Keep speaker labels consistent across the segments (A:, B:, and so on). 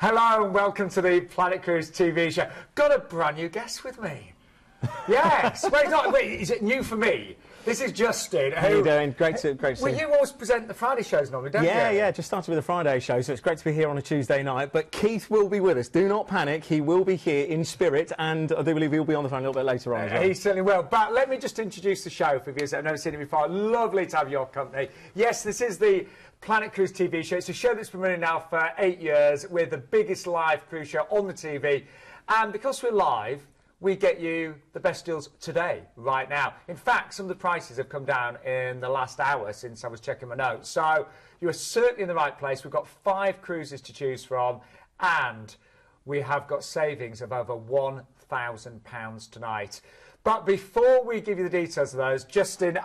A: Hello and welcome to the Planet Cruise TV show. Got a brand new guest with me. Yes. Wait, is it new for me? This is Justin.
B: How are you doing? Great to see you.
A: Well, you always present the Friday shows normally, don't you?
B: Yeah, just started with the Friday show, so it's great to be here on a Tuesday night. But Keith will be with us. Do not panic. He will be here in spirit, and I do believe he'll be on the phone a little bit later on as well.
A: He certainly will. But let me just introduce the show for viewers that have never seen it before. Lovely to have your company. Yes, this is the Planet Cruise TV show. It's a show that's been running now for 8 years. We're the biggest live cruise show on the TV. And because we're live, we get you the best deals today, right now. In fact, some of the prices have come down in the last hour since I was checking my notes. So you are certainly in the right place. We've got 5 cruises to choose from, and we have got savings of over £1,000 tonight. But before we give you the details of those, Justin,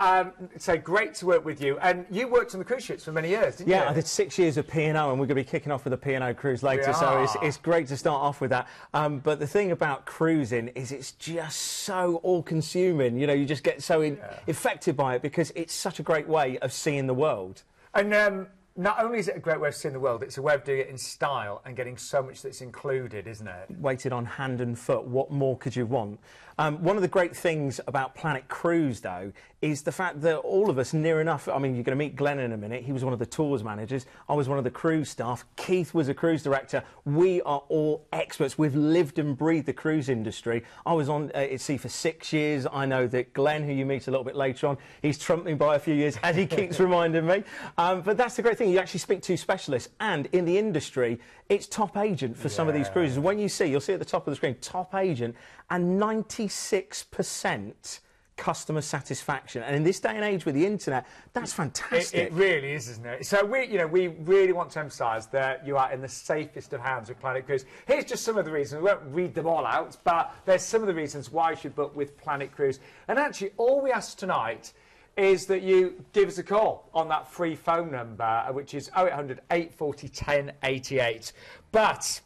A: it's great to work with you. And you worked on the cruise ships for many years, didn't you?
B: Yeah, I did 6 years of P&O, and we're going to be kicking off with a P&O cruise later, so it's great to start off with that. But the thing about cruising is it's just so all-consuming. You know, you just get so affected by it because it's such a great way of seeing the world.
A: And not only is it a great way of seeing the world, it's a way of doing it in style and getting so much that's included, isn't it?
B: Weighted on hand and foot. What more could you want? One of the great things about Planet Cruise, though, is the fact that all of us, near enough, I mean, you're going to meet Glenn in a minute. He was one of the tours managers. I was one of the cruise staff. Keith was a cruise director. We are all experts. We've lived and breathed the cruise industry. I was on at sea for 6 years. I know that Glenn, who you meet a little bit later on, he's trumped me by a few years, as he keeps reminding me. But that's the great thing. You actually speak to specialists. And in the industry, it's top agent for some of these cruises. When you see, you'll see at the top of the screen, top agent, and 96% customer satisfaction. And in this day and age with the internet, that's fantastic.
A: It really is, isn't it? So we really want to emphasise that you are in the safest of hands with Planet Cruise. Here's just some of the reasons. We won't read them all out, but there's some of the reasons why you should book with Planet Cruise. And actually, all we ask tonight is that you give us a call on that free phone number, which is 0800 840 1088. But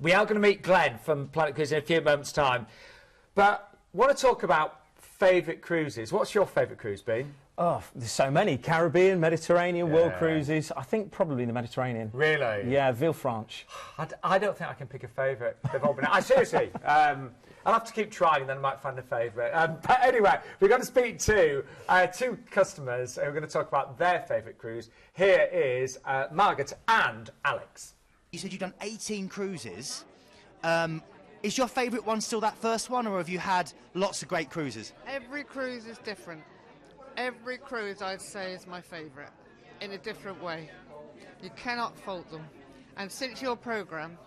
A: we are going to meet Glenn from Planet Cruise in a few moments' time. But I want to talk about favourite cruises. What's your favourite cruise been?
B: Oh, there's so many. Caribbean, Mediterranean, world cruises. I think probably the Mediterranean.
A: Really?
B: Yeah, Villefranche.
A: I don't think I can pick a favourite. They've all been... seriously. I'll have to keep trying and then I might find a favourite. But anyway, we're going to speak to 2 customers who are going to talk about their favourite cruise. Here is Margaret and Alex.
C: You said you've done 18 cruises. Is your favourite one still that first one, or have you had lots of great cruises?
D: Every cruise is different. Every cruise, I'd say, is my favourite, in a different way. You cannot fault them. And since your programme,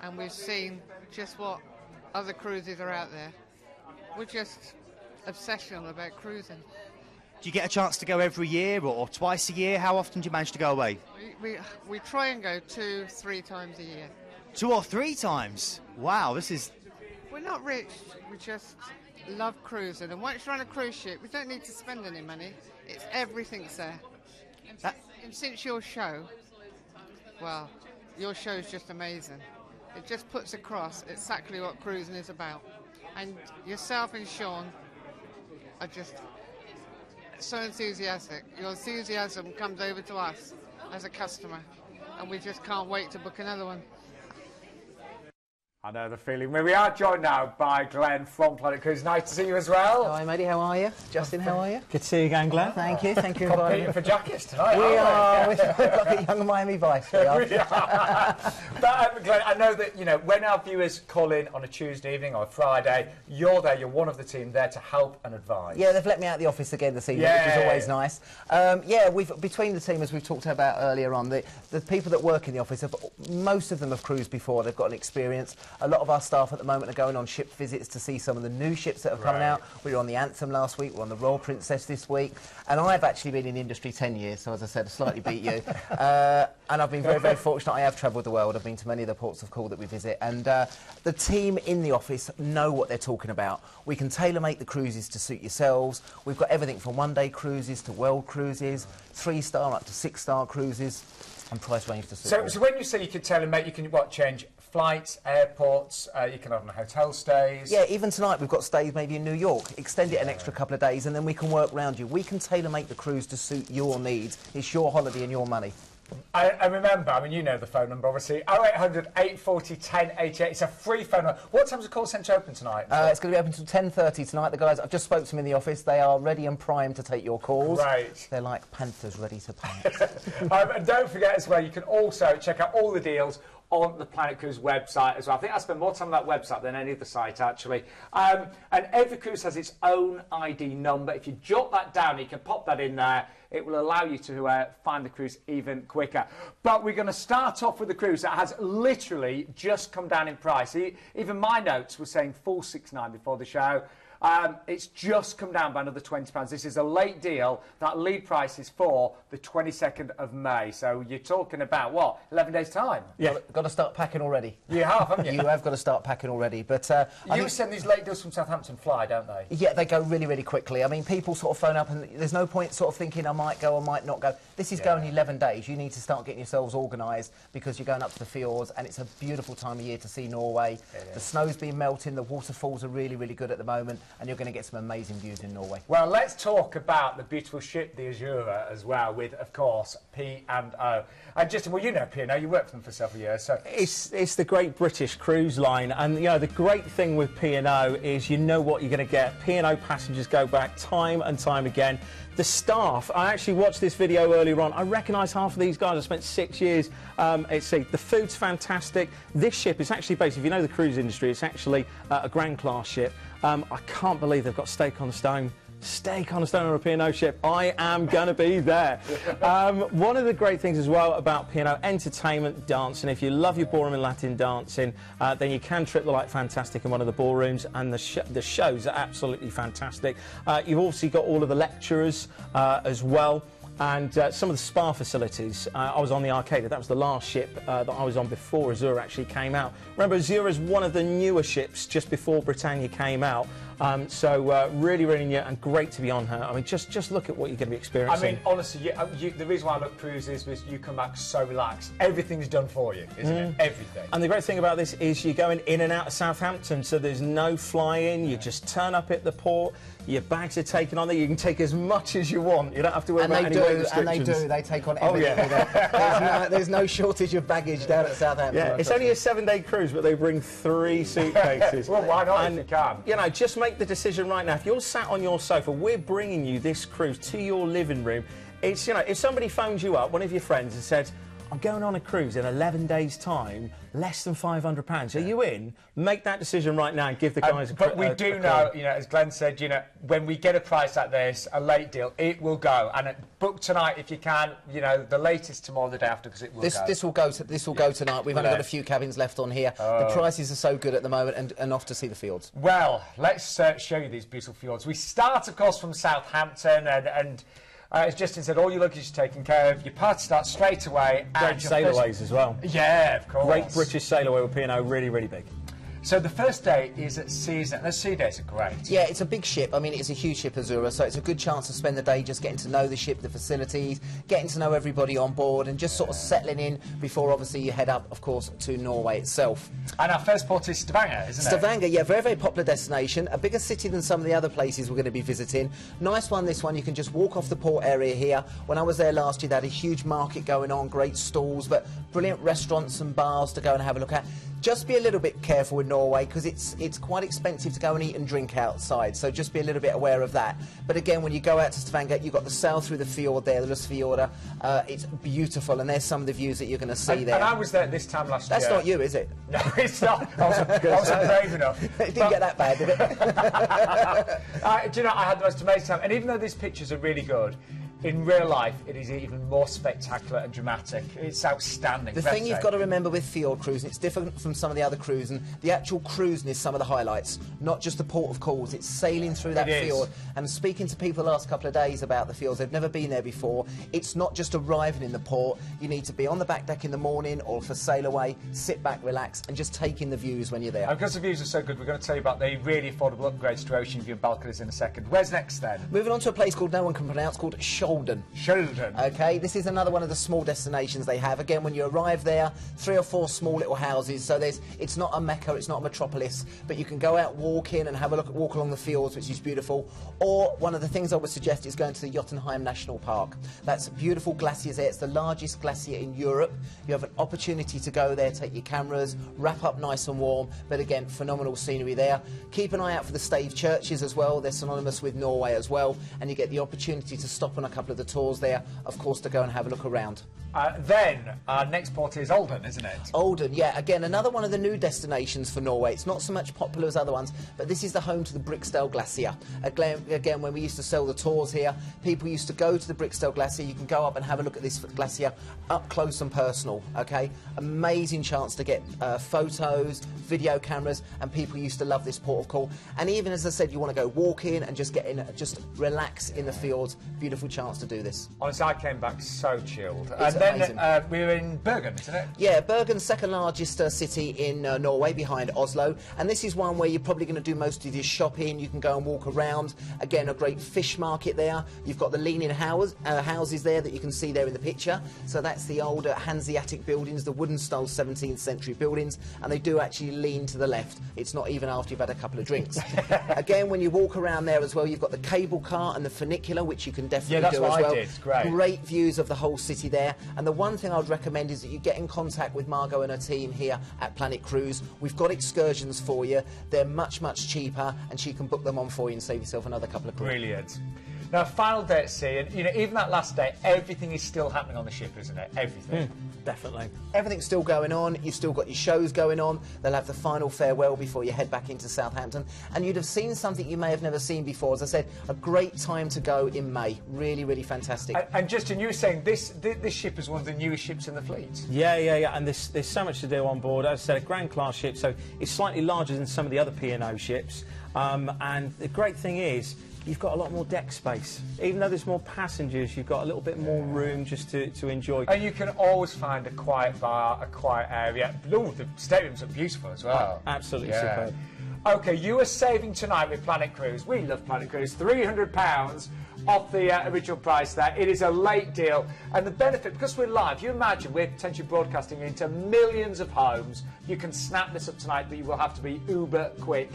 D: and we've seen just what other cruises are out there, we're just obsessional about cruising.
C: Do you get a chance to go every year or twice a year? How often do you manage to go away?
D: We try and go 2-3 times a year.
C: 2 or 3 times? Wow, this is...
D: We're not rich, we just love cruising. And once you're on a cruise ship, we don't need to spend any money. It's everything's there. And since your show, well, your show is just amazing. It just puts across exactly what cruising is about. And yourself and Sean are just so enthusiastic. Your enthusiasm comes over to us as a customer, and we just can't wait to book another one.
A: I know the feeling. We are joined now by Glenn from Planet Cruise. Nice to see you as well.
E: Hi, matey. How are you? Justin, how are you?
B: Good to see you again, Glenn.
E: Thank you. Thank you.
A: Competing for jackets tonight,
E: We are.
A: aren't
E: We're like a young Miami Vice. We are.
A: But Glenn, I know that when our viewers call in on a Tuesday evening or a Friday, you're there. You're one of the team there to help and advise.
E: Yeah, they've let me out of the office again this evening, which is always nice. We've between the team, as we've talked about earlier on, the people that work in the office, most of them have cruised before. They've got an experience. A lot of our staff at the moment are going on ship visits to see some of the new ships that are coming out. We were on the Anthem last week, we're on the Royal Princess this week, and I've actually been in the industry 10 years, so as I said, I slightly beat you. And I've been very, very fortunate. I have travelled the world. I've been to many of the ports of call that we visit, and the team in the office know what they're talking about. We can tailor-make the cruises to suit yourselves. We've got everything from one-day cruises to world cruises, 3-star up to 6-star cruises, and price range to suit.
A: So when you say you can tailor-make, you can change flights, airports, you can have hotel stays.
E: Yeah, even tonight we've got stays maybe in New York. Extend it an extra couple of days and then we can work around you. We can tailor-make the cruise to suit your needs. It's your holiday and your money.
A: And remember, I mean, you know the phone number, obviously, 0800 840 1088. It's a free phone number. What time's the call centre open tonight?
E: It's going to be open until 10:30 tonight. The guys, I've just spoke to them in the office. They are ready and primed to take your calls.
A: Right.
E: They're like panthers ready to pounce.
A: And don't forget as well, you can also check out all the deals on the Planet Cruise website as well. I think I spend more time on that website than any other site, actually. And every cruise has its own ID number. If you jot that down, you can pop that in there. It will allow you to find the cruise even quicker. But we're going to start off with the cruise that has literally just come down in price. Even my notes were saying $469 before the show. It's just come down by another £20. This is a late deal. That lead price is for the 22nd of May. So you're talking about, what, 11 days' time?
E: Yeah. Got to start packing already.
A: You have, haven't you?
E: You have got to start packing already. But
A: you send these late deals from Southampton fly, don't they?
E: Yeah, they go really, really quickly. I mean, people sort of phone up and there's no point sort of thinking I might go or might not go. This is going 11 days. You need to start getting yourselves organised because you're going up to the fjords and it's a beautiful time of year to see Norway. The snow's been melting, the waterfalls are really, really good at the moment, and you're going to get some amazing views in Norway.
A: Well, let's talk about the beautiful ship, the Azura, as well, with, of course, P&O. And Justin, well, you know P&O, you worked for them for several years, so...
B: It's the Great British Cruise Line, and, you know, the great thing with P&O is you know what you're going to get. P&O passengers go back time and time again. The staff, I actually watched this video earlier on. I recognise half of these guys. I spent 6 years at sea. The food's fantastic. This ship is actually based, if you know the cruise industry, it's actually a Grand Class ship. I can't believe they've got steak on the stone. Steak on a stone on a P&O ship. I am going to be there. One of the great things as well about P&O, entertainment, dancing. If you love your ballroom and Latin dancing, then you can trip the light fantastic in one of the ballrooms, and the shows are absolutely fantastic. You've also got all of the lecturers as well. And some of the spa facilities. I was on the Arcadia. That was the last ship that I was on before Azura actually came out. Remember, Azura is one of the newer ships just before Britannia came out. So really, really new and great to be on her. I mean, just look at what you're going to be experiencing.
A: I mean, honestly, the reason why I love cruises is you come back so relaxed. Everything's done for you, isn't it? Everything.
B: And the great thing about this is you're going in and out of Southampton, so there's no fly-in. You just turn up at the port. Your bags are taken on there. You can take as much as you want. You don't have to worry about any weight restrictions.
E: And they do. They take on everything. There's no shortage of baggage down at Southampton.
B: Yeah, it's only a 7-day cruise, but they bring 3 suitcases.
A: Well, why not if you can?
B: You know, just make the decision right now. If you're sat on your sofa, we're bringing you this cruise to your living room. It's, you know, if somebody phones you up, one of your friends, and said, I'm going on a cruise in 11 days' time, less than £500. Are you in? Make that decision right now and give the guys a
A: But we do know, you know, as Glenn said, you know, when we get a price like this, a late deal, it will go. And book tonight if you can. You know, the latest tomorrow, the day after, because it will go.
E: This will go tonight. We've only got a few cabins left on here. The prices are so good at the moment, and off to see the fjords.
A: Well, let's show you these beautiful fjords. We start, of course, from Southampton, and as Justin said, all your luggage is taken care of. Your party starts straight away.
B: Great sailorways as well.
A: Yeah, of course.
B: Great British sailorway with P&O, really, really big.
A: So the first day is at sea. The sea days are great.
E: Yeah, it's a big ship. I mean, it's a huge ship, Azura, so it's a good chance to spend the day just getting to know the ship, the facilities, getting to know everybody on board, and just sort of settling in before, obviously, you head up, of course, to Norway itself.
A: And our first port is Stavanger, isn't it?
E: Stavanger, yeah, very, very popular destination. A bigger city than some of the other places we're going to be visiting. Nice one, this one. You can just walk off the port area here. When I was there last year, they had a huge market going on, great stalls, but brilliant restaurants and bars to go and have a look at. Just be a little bit careful with Norway because it's quite expensive to go and eat and drink outside, so just be a little bit aware of that. But again, when you go out to Stavanger, you've got the sail through the fjord there, the Lysfjorda. It's beautiful, and there's some of the views that you're going to see there.
A: And I was there this time last year.
E: That's not you, is it?
A: No, it's not. I wasn't brave enough.
E: It didn't get that bad, did it?
A: Do you know, I had the most amazing time. And even though these pictures are really good, in real life, it is even more spectacular and dramatic. It's outstanding.
E: The thing you've got to remember with fjord cruising, it's different from some of the other cruising. The actual cruising is some of the highlights, not just the port of calls. It's sailing through that fjord. And speaking to people the last couple of days about the fjords, they've never been there before. It's not just arriving in the port. You need to be on the back deck in the morning or for sail away, sit back, relax, and just take in the views when you're there.
A: And because the views are so good, we're going to tell you about the really affordable upgrades to ocean view and balconies in a second. Where's next then?
E: Moving on to a place called no one can pronounce, called Sholden.
A: Sholden.
E: Okay, this is another one of the small destinations they have. Again, when you arrive there, 3 or 4 small little houses. So it's not a mecca, it's not a metropolis, but you can go out walking and have a walk along the fields, which is beautiful. Or one of the things I would suggest is going to the Jotunheim National Park. That's beautiful glaciers there. It's the largest glacier in Europe. You have an opportunity to go there, take your cameras, wrap up nice and warm. But again, phenomenal scenery there. Keep an eye out for the stave churches as well. They're synonymous with Norway as well, and you get the opportunity to stop on a couple of the tours there, of course, to go and have a look around.
A: Then our next port is Olden, isn't it?
E: Olden, yeah. Again, another one of the new destinations for Norway. It's not so much popular as other ones, but this is the home to the Briksdale Glacier. Again, when we used to sell the tours here, people used to go to the Briksdale Glacier. You can go up and have a look at this glacier up close and personal, okay? Amazing chance to get photos, video cameras, and people used to love this port of call. And even, as I said, you want to go walk in and just get in, just relax in the fields. Beautiful chance to do this.
A: Honestly, I came back so chilled.
E: It's amazing.
A: Then we were in Bergen, isn't it?
E: Yeah, Bergen's second largest city in Norway, behind Oslo. And this is one where you're probably going to do most of your shopping. You can go and walk around. Again, a great fish market there. You've got the leaning houses there that you can see there in the picture. So that's the older Hanseatic buildings, the wooden style 17th century buildings. And they do actually lean to the left. It's not even after you've had a couple of drinks. Again, when you walk around there as well, you've got the cable car and the funicular, which you can definitely do as well.
A: Yeah, that's what I did. It's great.
E: Great views of the whole city there. And the one thing I would recommend is that you get in contact with Margot and her team here at Planet Cruise. We've got excursions for you. They're much, much cheaper, and she can book them on for you and save yourself another couple of quid.
A: Brilliant. Now, final day at sea, and even that last day, everything is still happening on the ship, isn't it? Everything.
B: Definitely.
E: Everything's still going on. You've still got your shows going on. They'll have the final farewell before you head back into Southampton. And you'd have seen something you may have never seen before. As I said, a great time to go in May. Really, really fantastic.
A: And Justin, you were saying this ship is one of the newest ships in the fleet.
B: Yeah. And there's so much to do on board. As I said, a Grand Class ship, so it's slightly larger than some of the other P&O ships. And the great thing is, you've got a lot more deck space. Even though there's more passengers, you've got a little bit more room just to enjoy.
A: And you can always find a quiet bar, a quiet area. Ooh, the staterooms are beautiful as well.
B: Absolutely superb.
A: OK, you are saving tonight with Planet Cruise. We love Planet Cruise. £300 off the original price there. It is a late deal. And the benefit, because we're live, you imagine we're potentially broadcasting into millions of homes. You can snap this up tonight, but you will have to be uber quick.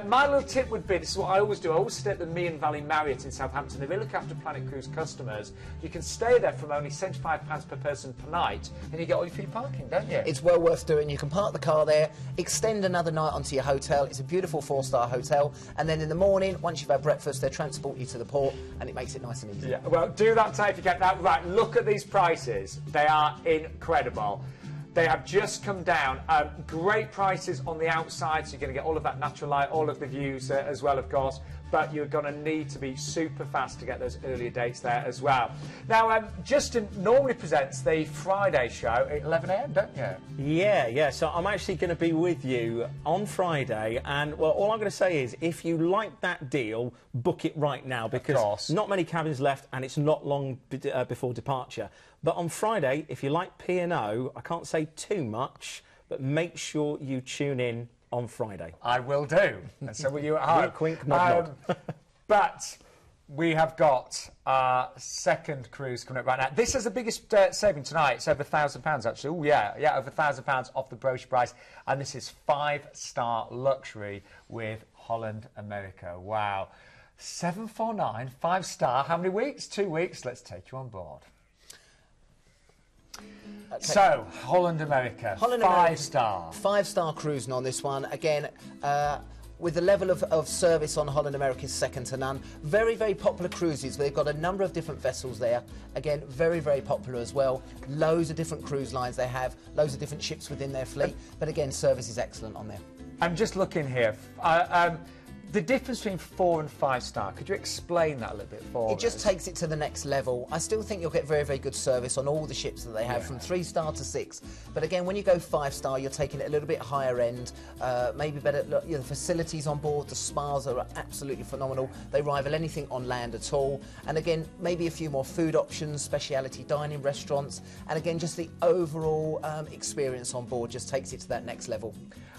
A: My little tip would be, this is what I always do, I always stay at the Meon Valley Marriott in Southampton. If you look after Planet Cruise customers, you can stay there from only £75 per person per night, and you get all your free parking, don't you?
E: It's well worth doing. You can park the car there, extend another night onto your hotel. It's a beautiful 4-star hotel. And then in the morning, once you've had breakfast, they transport you to the port, and it makes it nice and easy.
A: Yeah, well, do that tonight if you get that. Right, look at these prices. They are incredible. They have just come down. Great prices on the outside, so you're going to get all of that natural light, all of the views as well, of course. But you're going to need to be super fast to get those earlier dates there as well. Now, Justin normally presents the Friday show at 11 a.m, don't you?
B: Yeah. So I'm actually going to be with you on Friday. And, well, all I'm going to say is, if you like that deal, book it right now, because not many cabins left and it's not long before departure. But on Friday, if you like P&O, I can't say too much, but make sure you tune in on Friday.
A: I will do. And so will you at home.
B: Wink, wink, nod, nod.
A: But we have got our second cruise coming up right now. This is the biggest saving tonight. It's over £1,000 actually. Oh yeah, over £1,000 off the brochure price. And this is 5-star luxury with Holland America. Wow. 749, 5-star. How many weeks? 2 weeks. Let's take you on board. Okay. So, Holland America, 5-star.
E: 5-star cruising on this one. Again, with the level of service on Holland America is second to none. Very, very popular cruises. They've got a number of different vessels there. Again, very, very popular as well. Loads of different cruise lines they have. Loads of different ships within their fleet. But again, service is excellent on there.
A: I'm just looking here. The difference between 4 and 5-star, could you explain that a little bit for us?
E: It just takes it to the next level. I still think you'll get very, very good service on all the ships that they have, from 3-star to 6. But again, when you go 5-star, you're taking it a little bit higher end, maybe better. Look, the facilities on board, the spas are absolutely phenomenal. They rival anything on land at all. And again, maybe a few more food options, speciality dining restaurants, and again, just the overall experience on board just takes it to that next level.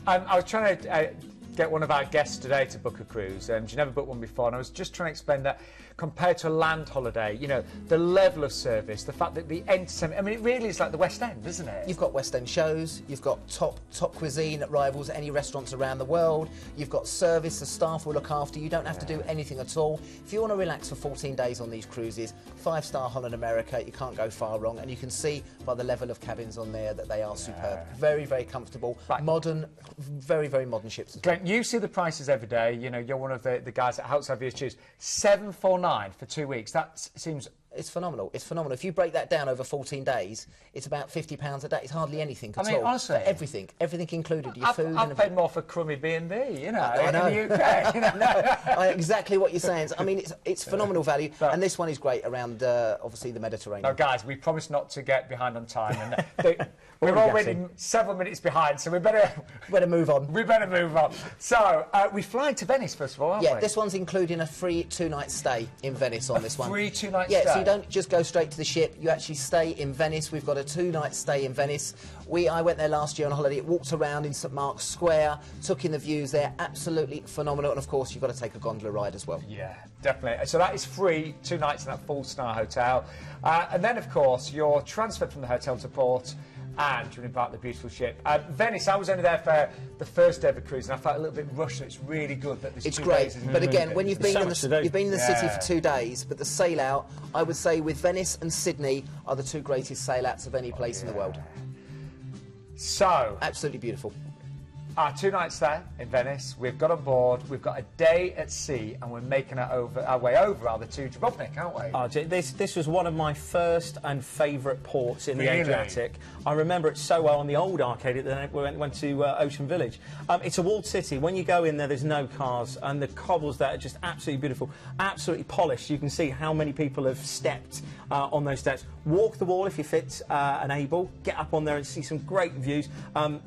A: I was trying to get one of our guests today to book a cruise, and she never booked one before, and I was just trying to explain that compared to a land holiday, you know, the level of service, the fact that the entertainment, I mean, it really is like the West End, isn't it?
E: You've got West End shows, you've got top cuisine that rivals any restaurants around the world, you've got service, the staff will look after you, you don't have to do anything at all. If you want to relax for 14 days on these cruises, 5-star Holland America, you can't go far wrong, and you can see by the level of cabins on there that they are superb. Very, very comfortable, modern, very, very modern ships as well.
A: Glenn, you see the prices every day, you know, you're one of the guys that helps have you choose. $749 for 2 weeks, that seems...
E: It's phenomenal. It's phenomenal. If you break that down over 14 days, it's about £50 a day. It's hardly anything at all.
A: I mean, honestly,
E: everything included. Your food.
A: I've paid more for crummy B&B, you know,
E: I know.
A: in the UK. You know?
E: Exactly what you're saying. I mean, it's phenomenal value, and this one is great around obviously the Mediterranean.
A: Now, guys, we promised not to get behind on time, and we're already several minutes behind, so we better
E: move on.
A: We better move on. So we fly to Venice first of all, aren't we?
E: Yeah, this one's including a free 2-night stay in Venice on this one.
A: Free 2-night stay.
E: Yeah, so you don't just go straight to the ship. You actually stay in Venice. We've got a 2-night stay in Venice. I went there last year on holiday. Walked around in St Mark's Square, took in the views there. Absolutely phenomenal. And of course, you've got to take a gondola ride as well.
A: Yeah, definitely. So that is free, 2 nights in that 4-star hotel. And then, of course, you're transferred from the hotel to port, and you embark the beautiful ship. Venice, I was only there for the first ever cruise, and I felt a little bit rushed. It's really good that there's 2 days.
E: It's great, but again, when you've been in the city for 2 days, but the sail out, I would say with Venice and Sydney are the 2 greatest sail outs of any place in the world.
A: So
E: absolutely beautiful.
A: Our 2 nights there in Venice, we've got on board, we've got a day at sea, and we're making our way over to Dubrovnik, aren't we?
B: Oh, this was one of my first and favourite ports in the Adriatic. I remember it so well on the old arcade that we went to Ocean Village. It's a walled city. When you go in there, there's no cars, and the cobbles there are just absolutely beautiful, absolutely polished. You can see how many people have stepped on those steps. Walk the wall if you're fit and able. Get up on there and see some great views.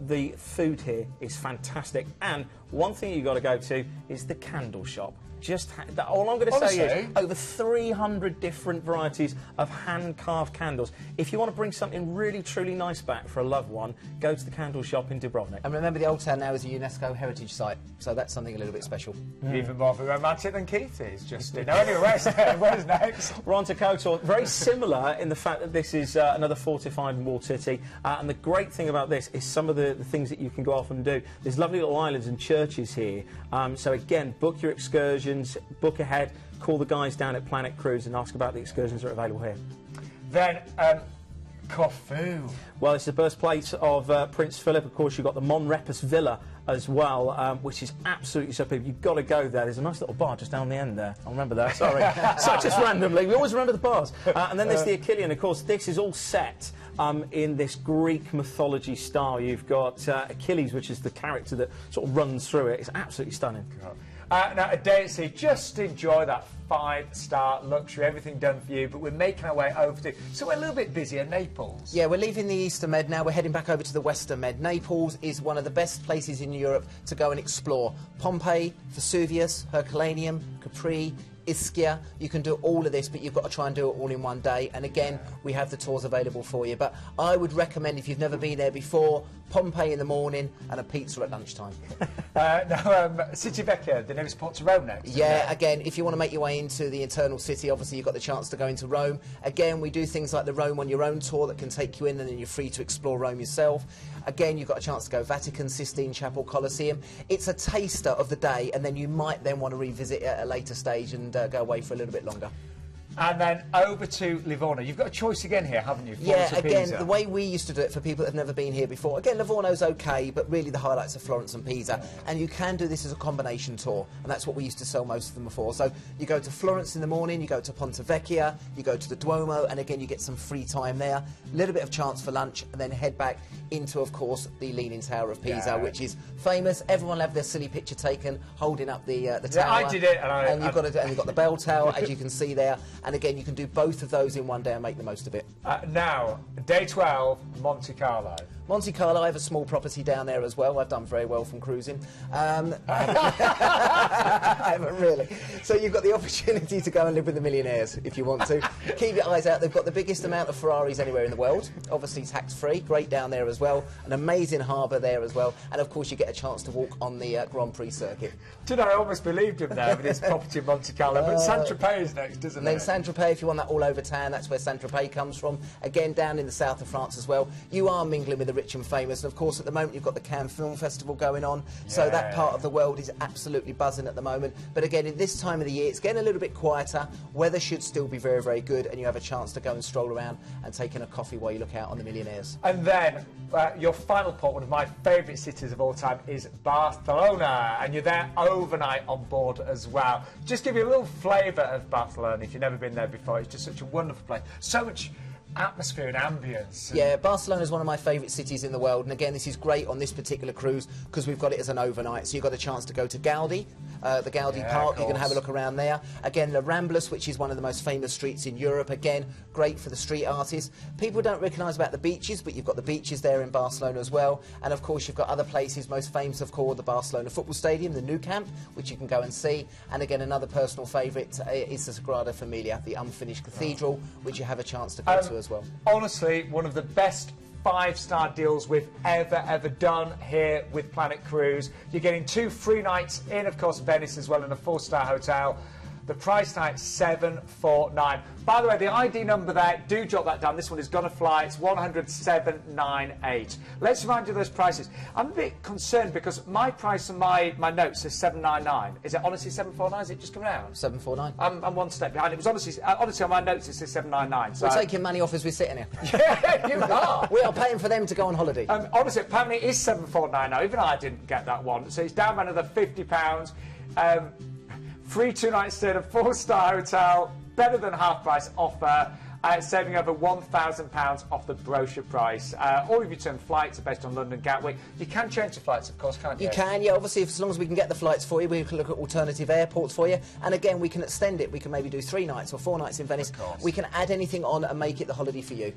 B: The food here is fantastic, and one thing you've got to go to is the candle shop. All I'm going to say is over 300 different varieties of hand-carved candles. If you want to bring something really, truly nice back for a loved one, go to the candle shop in Dubrovnik.
E: And remember, the Old Town now is a UNESCO heritage site, so that's something a little bit special.
A: Even more romantic than Keith is, Justin. No, anyway, where's next?
B: We're on to Kotor. Very similar in the fact that this is another fortified and walled city, and the great thing about this is some of the things that you can go off and do. There's lovely little islands and churches here, so again, book your excursions, book ahead, call the guys down at Planet Cruise and ask about the excursions that are available here.
A: Then, Corfu.
B: Well, it's the birthplace of Prince Philip. Of course, you've got the Monrepus Villa as well, which is absolutely superb. You've got to go there. There's a nice little bar just down the end there. I remember that, sorry. So just randomly. We always remember the bars. And then there's the Achillean. Of course, this is all set in this Greek mythology style. You've got Achilles, which is the character that sort of runs through it. It's absolutely stunning.
A: Now, a day at sea, just enjoy that 5-star luxury, everything done for you, but we're making our way over to... So we're a little bit busy at Naples.
E: Yeah, we're leaving the Eastern Med now. We're heading back over to the Western Med. Naples is one of the best places in Europe to go and explore. Pompeii, Vesuvius, Herculaneum, Capri, Ischia. You can do all of this, but you've got to try and do it all in one day. And again, we have the tours available for you. But I would recommend, if you've never been there before, Pompeii in the morning and a pizza at lunchtime.
A: City Vecchia, the nearest port to Rome next.
E: Yeah, again, if you want to make your way into the Eternal City, obviously you've got the chance to go into Rome. Again, we do things like the Rome on your own tour that can take you in, and then you're free to explore Rome yourself. Again, you've got a chance to go Vatican, Sistine Chapel, Colosseum. It's a taster of the day, and then you might then want to revisit it at a later stage and go away for a little bit longer.
A: And then over to Livorno. You've got a choice again here, haven't you?
E: Yeah, again, the way we used to do it for people that have never been here before. Again, Livorno's okay, but really the highlights are Florence and Pisa. And you can do this as a combination tour, and that's what we used to sell most of them before. So you go to Florence in the morning, you go to Ponte Vecchia, you go to the Duomo, and again, you get some free time there. A little bit of chance for lunch, and then head back into, of course, the Leaning Tower of Pisa, which is famous. Everyone will have their silly picture taken holding up the tower. Yeah,
A: I did it.
E: And you've got the bell tower, as you can see there. And again, you can do both of those in one day and make the most of it.
A: Now, day 12, Monte Carlo.
E: Monte Carlo, I have a small property down there as well. I've done very well from cruising. I haven't really. So you've got the opportunity to go and live with the millionaires if you want to. Keep your eyes out. They've got the biggest amount of Ferraris anywhere in the world. Obviously tax-free. Great down there as well. An amazing harbour there as well. And of course you get a chance to walk on the Grand Prix circuit.
A: Do you know, I almost believed him there with his property in Monte Carlo, but Saint-Tropez is next, isn't it?
E: Then Saint-Tropez, if you want that all over town, that's where Saint-Tropez comes from. Again, down in the south of France as well. You are mingling with the rich and famous. And of course, at the moment, you've got the Cannes Film Festival going on. So that part of the world is absolutely buzzing at the moment. But again, in this time of the year, it's getting a little bit quieter. Weather should still be very, very good. And you have a chance to go and stroll around and take in a coffee while you look out on the millionaires.
A: And then your final port, one of my favourite cities of all time, is Barcelona. And you're there overnight on board as well. Just give you a little flavour of Barcelona if you've never been there before. It's just such a wonderful place. So much atmosphere and ambience.
E: Yeah, Barcelona is one of my favourite cities in the world, and again, this is great on this particular cruise because we've got it as an overnight. So you've got a chance to go to Gaudi, the Gaudi Park. You can have a look around there. Again, La Ramblas, which is one of the most famous streets in Europe. Again, great for the street artists. People don't recognise about the beaches, but you've got the beaches there in Barcelona as well. And of course, you've got other places, most famous of course, the Barcelona Football Stadium, the Nou Camp, which you can go and see. And again, another personal favourite is the Sagrada Familia, the unfinished cathedral, which you have a chance to go to as well.
A: Honestly, one of the best 5-star deals we've ever done here with Planet Cruise. You're getting 2 free nights in, of course, Venice as well, in a 4-star hotel. The price tag, $749. By the way, the ID number there, do jot that down. This one is going to fly. It's 10798. Let's remind you of those prices. I'm a bit concerned because my price on my notes is 799. Is it honestly 749? Is it just coming out?
E: 749.
A: I'm one step behind. It was honestly on my notes it says 799. So.
E: We're taking money off as we're sitting here.
A: Yeah, you are.
E: We are paying for them to go on holiday.
A: Honestly, apparently it is 749 now. Even I didn't get that one. So it's down by another £50. Free 2-night stay at a 4-star hotel, better than half price offer, saving over £1,000 off the brochure price. All of your return flights are based on London Gatwick. You can change the flights, of course, can't you?
E: You can, yeah, obviously, as long as we can get the flights for you, we can look at alternative airports for you. And again, we can extend it. We can maybe do 3 nights or 4 nights in Venice. We can add anything on and make it the holiday for you.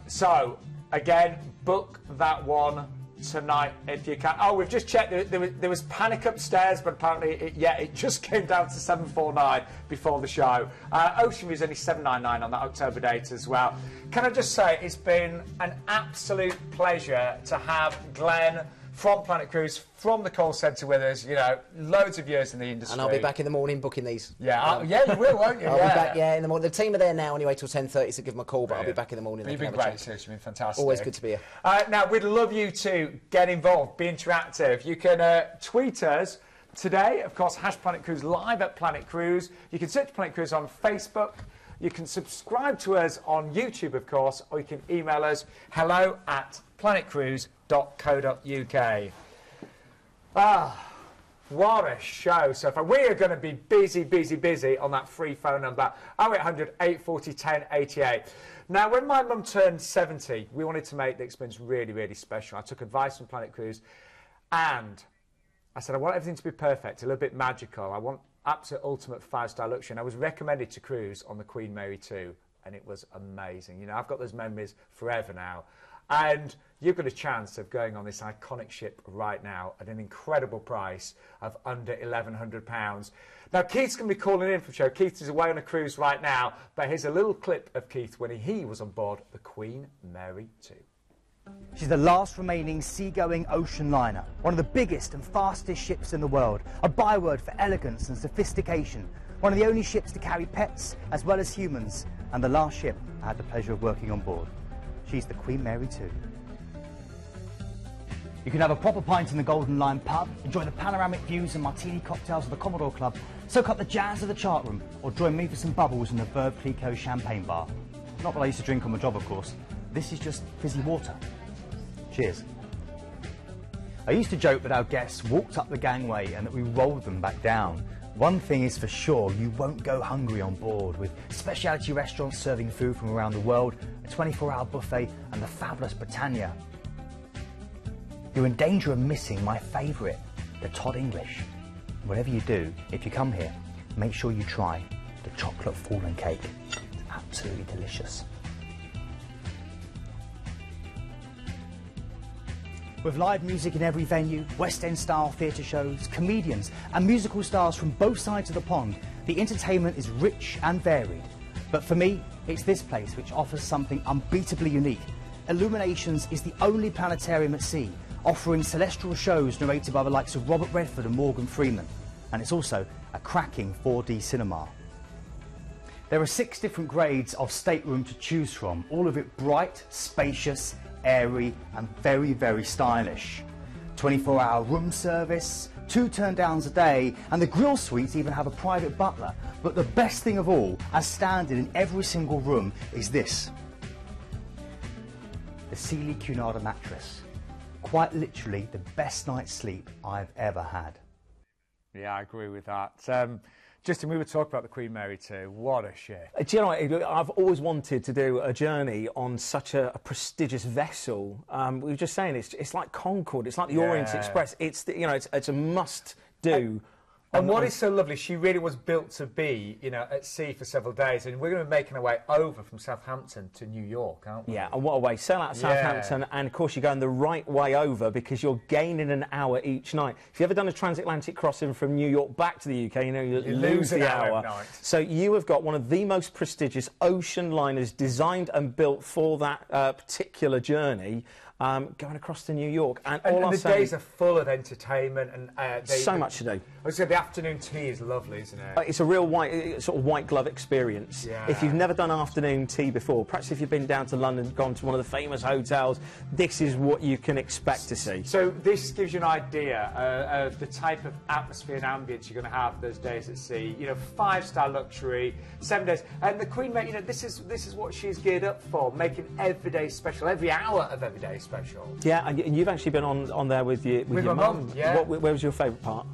A: So, again, book that one tonight if you can. Oh, we've just checked. There was panic upstairs, but apparently, it just came down to 749 before the show. Ocean View is only 799 on that October date as well. Can I just say, it's been an absolute pleasure to have Glenn from Planet Cruise, from the call centre with us, you know, loads of years in the industry.
E: And I'll be back in the morning booking these.
A: Yeah, yeah, you will, won't you?
E: I'll be back, in the morning. The team are there now anyway till 10:30, so give them a call, but
A: Brilliant.
E: I'll be back in the morning.
A: You've been great, seriously, you've been fantastic.
E: Always good to be here.
A: Now, we'd love you to get involved, be interactive. You can tweet us today, of course, #PlanetCruise live at Planet Cruise. You can search Planet Cruise on Facebook. You can subscribe to us on YouTube, of course, or you can email us hello@planetcruise.co.uk. What a show so far. We are going to be busy on that free phone number, 0800 840 1088. Now, when my mum turned 70, we wanted to make the experience really special. I took advice from Planet Cruise, and I said, I want everything to be perfect, a little bit magical. I want absolute ultimate 5-star luxury. And I was recommended to cruise on the Queen Mary 2, and it was amazing. You know, I've got those memories forever now. And you've got a chance of going on this iconic ship right now at an incredible price of under £1,100. Now, Keith's going to be calling in from the show. Keith is away on a cruise right now, but here's a little clip of Keith when he was on board the Queen Mary 2.
F: She's the last remaining seagoing ocean liner, one of the biggest and fastest ships in the world, a byword for elegance and sophistication, one of the only ships to carry pets as well as humans, and the last ship I had the pleasure of working on board. She's the Queen Mary 2. You can have a proper pint in the Golden Lion pub, enjoy the panoramic views and martini cocktails of the Commodore Club, soak up the jazz of the chart room, or join me for some bubbles in the Verve Clicquot champagne bar. Not what I used to drink on my job, of course. This is just fizzy water. Cheers. I used to joke that our guests walked up the gangway and that we rolled them back down. One thing is for sure, you won't go hungry on board, with specialty restaurants serving food from around the world, a 24-hour buffet and the fabulous Britannia. You're in danger of missing my favourite, the Todd English. Whatever you do, if you come here, make sure you try the chocolate fallen cake. It's absolutely delicious. With live music in every venue, West End style theatre shows, comedians and musical stars from both sides of the pond, the entertainment is rich and varied. But for me, it's this place which offers something unbeatably unique. Illuminations is the only planetarium at sea, offering celestial shows narrated by the likes of Robert Redford and Morgan Freeman. And it's also a cracking 4D cinema. There are 6 different grades of stateroom to choose from, all of it bright, spacious, airy and very, very stylish. 24-hour room service, 2 turn-downs a day, and the grill suites even have a private butler. But the best thing of all, as standard in every single room, is this. The Sealy Cunarder mattress. Quite literally the best night's sleep I've ever had.
A: Yeah, I agree with that. Justin, we were talking about the Queen Mary too. What a ship.
B: Do you know what? I've always wanted to do a journey on such a prestigious vessel. We were just saying, it's like Concorde, it's like the Orient Express. It's a must-do.
A: And what is so lovely, she really was built to be, at sea for several days, and we're going to be making our way over from Southampton to New York, aren't we?
B: Yeah, and what a way. Sail out of Southampton, and of course you're going the right way over because you're gaining an hour each night. If you've ever done a transatlantic crossing from New York back to the UK, you lose the hour. So you have got one of the most prestigious ocean liners designed and built for that particular journey. Going across to New York, and
A: the days are full of entertainment and
B: so much to do.
A: I would say the afternoon tea is lovely, isn't it?
B: It's a real sort of white glove experience.
A: Yeah.
B: If you've never done afternoon tea before, perhaps if you've been down to London, gone to one of the famous hotels, this is what you can expect to see.
A: So this gives you an idea of the type of atmosphere and ambience you're going to have those days at sea. 5-star luxury, 7 days, and the Queen Mary. This is what she's geared up for, making every day special, every hour of every day special.
B: Yeah, and you've actually been on there with your mum.
A: Yeah.
B: Where was your favourite part?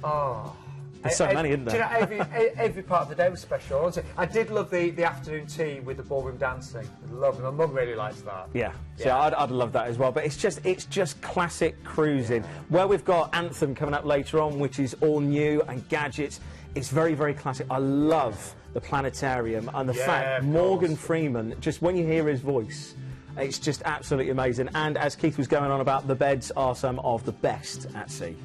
A: Oh,
B: there's so many, isn't there?
A: Do you know, every part of the day was special. I did love the afternoon tea with the ballroom dancing. Lovely. My mum really likes that.
B: Yeah. So I'd love that as well. But it's just classic cruising. Where we've got Anthem coming up later on, which is all new and gadgets. It's very, very classic. I love the planetarium and the fact Morgan Freeman. Just when you hear his voice. It's just absolutely amazing. And as Keith was going on about, the beds are some of the best at sea.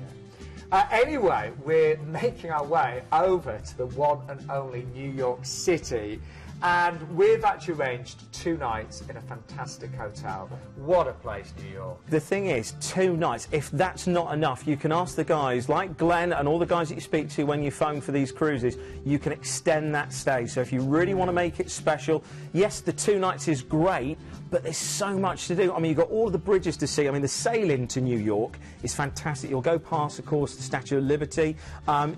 A: Anyway, we're making our way over to the one and only New York City. And we've actually arranged 2 nights in a fantastic hotel. What a place, New York.
B: The thing is, 2 nights, if that's not enough, you can ask the guys, like Glenn and all the guys that you speak to when you phone for these cruises, you can extend that stay. So if you really want to make it special, yes, the 2 nights is great, but there's so much to do. I mean, you've got all of the bridges to see. I mean, the sailing to New York is fantastic. You'll go past, of course, the Statue of Liberty.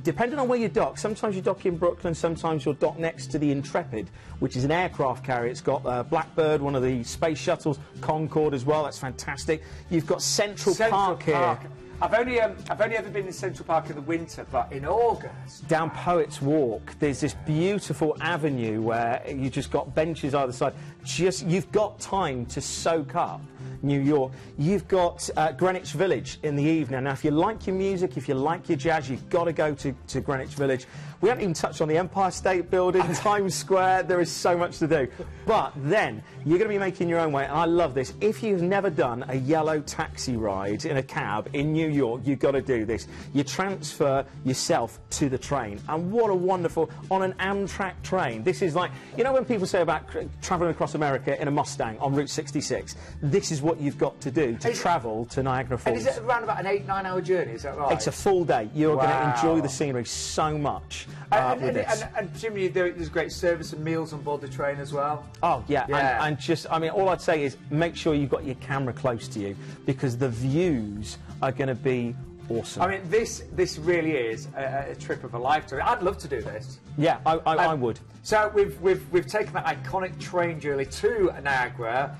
B: Depending on where you dock, sometimes you dock in Brooklyn, sometimes you'll dock next to the Intrepid, which is an aircraft carrier. It's got Blackbird, one of the space shuttles, Concorde as well. That's fantastic. You've got Central Park here.
A: I've only ever been in Central Park in the winter, but in August.
B: Down Poets Walk, there's this beautiful avenue where you just got benches either side. You've got time to soak up New York. You've got Greenwich Village in the evening. Now, if you like your music, if you like your jazz, you've got to go to Greenwich Village. We haven't even touched on the Empire State Building, Times Square. There is so much to do. But then you're going to be making your own way, and I love this. If you've never done a yellow taxi ride in a cab in New York, you've got to do this. You transfer yourself to the train, and what a wonderful, on an Amtrak train. This is like, when people say about travelling across America in a Mustang on Route 66, this is what you've got to do to travel to Niagara Falls.
A: And is it around about an 8-9 hour journey, is that right?
B: It's a full day. You're going to enjoy the scenery so much.
A: And presumably there's great service and meals on board the train as well.
B: Oh, yeah. And just, I mean, all I'd say is make sure you've got your camera close to you because the views are going to be awesome.
A: I mean, this really is a trip of a lifetime. I'd love to do this.
B: Yeah, I would.
A: So we've taken that iconic train journey to Niagara.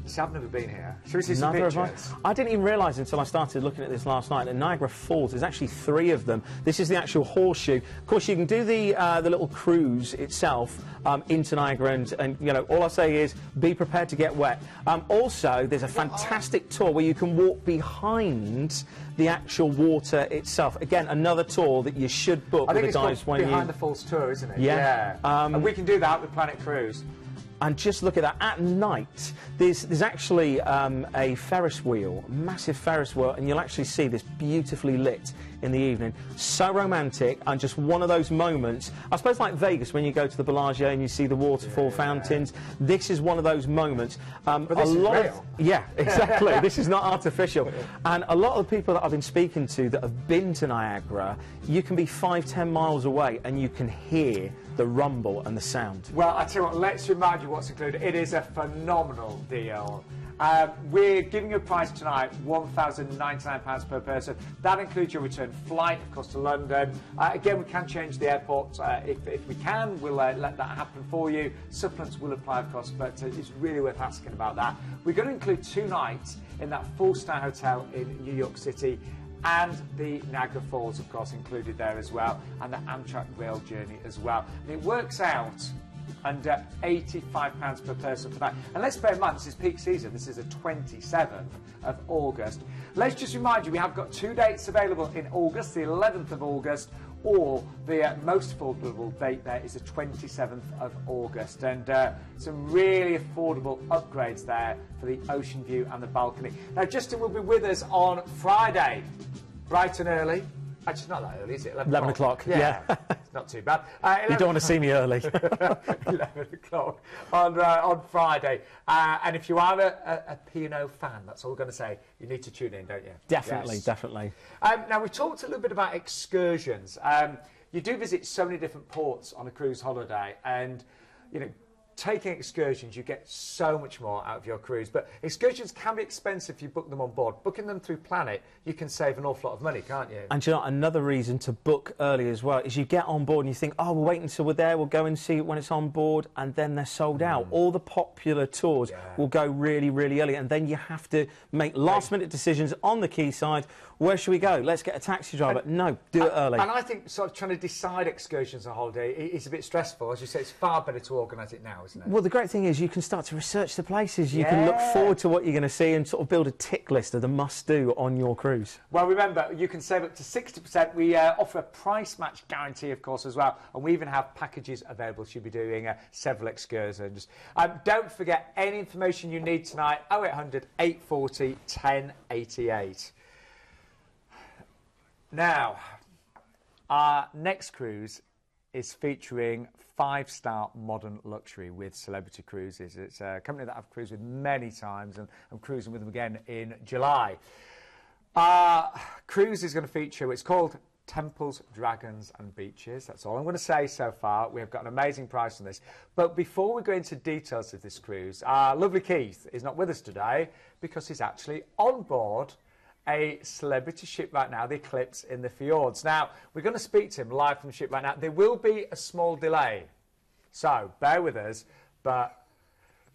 A: So I've never been here. Should we see some pictures?
B: I didn't even realise until I started looking at this last night that Niagara Falls, there's actually 3 of them. This is the actual horseshoe. Of course, you can do the little cruise itself into Niagara, and all I say is be prepared to get wet. Also, there's a fantastic tour where you can walk behind the actual water itself. Again, another tour that you should book with the guys when
A: Behind the Falls tour, isn't it?
B: Yeah.
A: And we can do that with Planet Cruise.
B: And just look at that. At night, there's actually a Ferris wheel, a massive Ferris wheel, and you'll actually see this beautifully lit in the evening. So romantic, and just one of those moments, I suppose like Vegas when you go to the Bellagio and you see the waterfall fountains. This is one of those moments.
A: But this is real.
B: Yeah, exactly. This is not artificial. And a lot of the people that I've been speaking to that have been to Niagara, you can be 5-10 miles away and you can hear the rumble and the sound.
A: Well, I tell you what, let's remind you what's included. It is a phenomenal deal. We're giving you a price tonight, £1,099 per person. That includes your return flight, of course, to London. Again, we can change the airport if we can. We'll let that happen for you. Supplements will apply, of course, but it's really worth asking about that. We're going to include 2 nights in that 4-star hotel in New York City, and the Niagara Falls, of course, included there as well, and the Amtrak rail journey as well. And it works out under £85 per person for that. And let's bear in mind, this is peak season. This is the 27th of August. Let's just remind you, we have got 2 dates available in August, the 11th of August, or the most affordable date there is the 27th of August. And some really affordable upgrades there for the ocean view and the balcony. Now, Justin will be with us on Friday, bright and early. Actually, not that early, is it?
B: 11 o'clock.
A: Yeah. It's not too bad.
B: You don't want to see me early.
A: 11 o'clock on Friday. And if you are a P&O fan, that's all we're going to say, you need to tune in, don't you?
B: Definitely,
A: Yes.
B: definitely.
A: Now, we talked a little bit about excursions. You do visit so many different ports on a cruise holiday, and, you know, taking excursions, you get so much more out of your cruise. But excursions can be expensive if you book them on board. Booking them through Planet, you can save an awful lot of money, can't you?
B: And you know, another reason to book early as well is you get on board and you think, oh, we'll wait until we're there, we'll go and see it when it's on board, and then they're sold out. All the popular tours will go really, really early, and then you have to make last-minute decisions on the quayside. Where should we go? Let's get a taxi driver. No, do it early.
A: And I think sort of trying to decide excursions on a holiday is a bit stressful. As you say, it's far better to organise it now, isn't it?
B: Well, the great thing is you can start to research the places. You can look forward to what you're going to see and sort of build a tick list of the must-do on your cruise.
A: Well, remember, you can save up to 60%. We offer a price match guarantee, of course, as well. And we even have packages available. You'll be doing several excursions. Don't forget, any information you need tonight, 0800 840 1088. Now, our next cruise is featuring 5-star modern luxury with Celebrity Cruises. It's a company that I've cruised with many times, and I'm cruising with them again in July. Our cruise is going to feature, it's called Temples, Dragons and Beaches. That's all I'm going to say so far. We've got an amazing price on this. But before we go into details of this cruise, our lovely Keith is not with us today because he's actually on board a celebrity ship right now, the Eclipse in the fjords. Now, we're going to speak to him live from the ship right now. There will be a small delay, so bear with us. But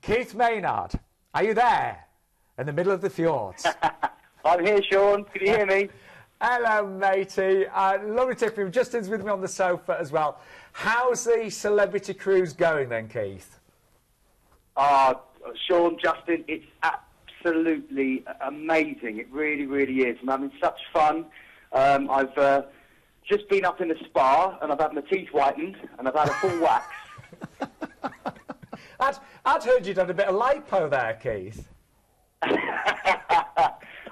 A: Keith Maynard, are you there in the middle of the fjords?
G: I'm here, Sean. Can you hear me?
A: Hello, matey. Lovely to hear from you. Justin's with me on the sofa as well. How's the celebrity cruise going then, Keith?
G: Sean, Justin, it's absolutely amazing. It really, really is. I'm having such fun. I've just been up in the spa and I've had my teeth whitened and I've had a full wax.
A: I'd heard you'd had a bit of lipo there, Keith.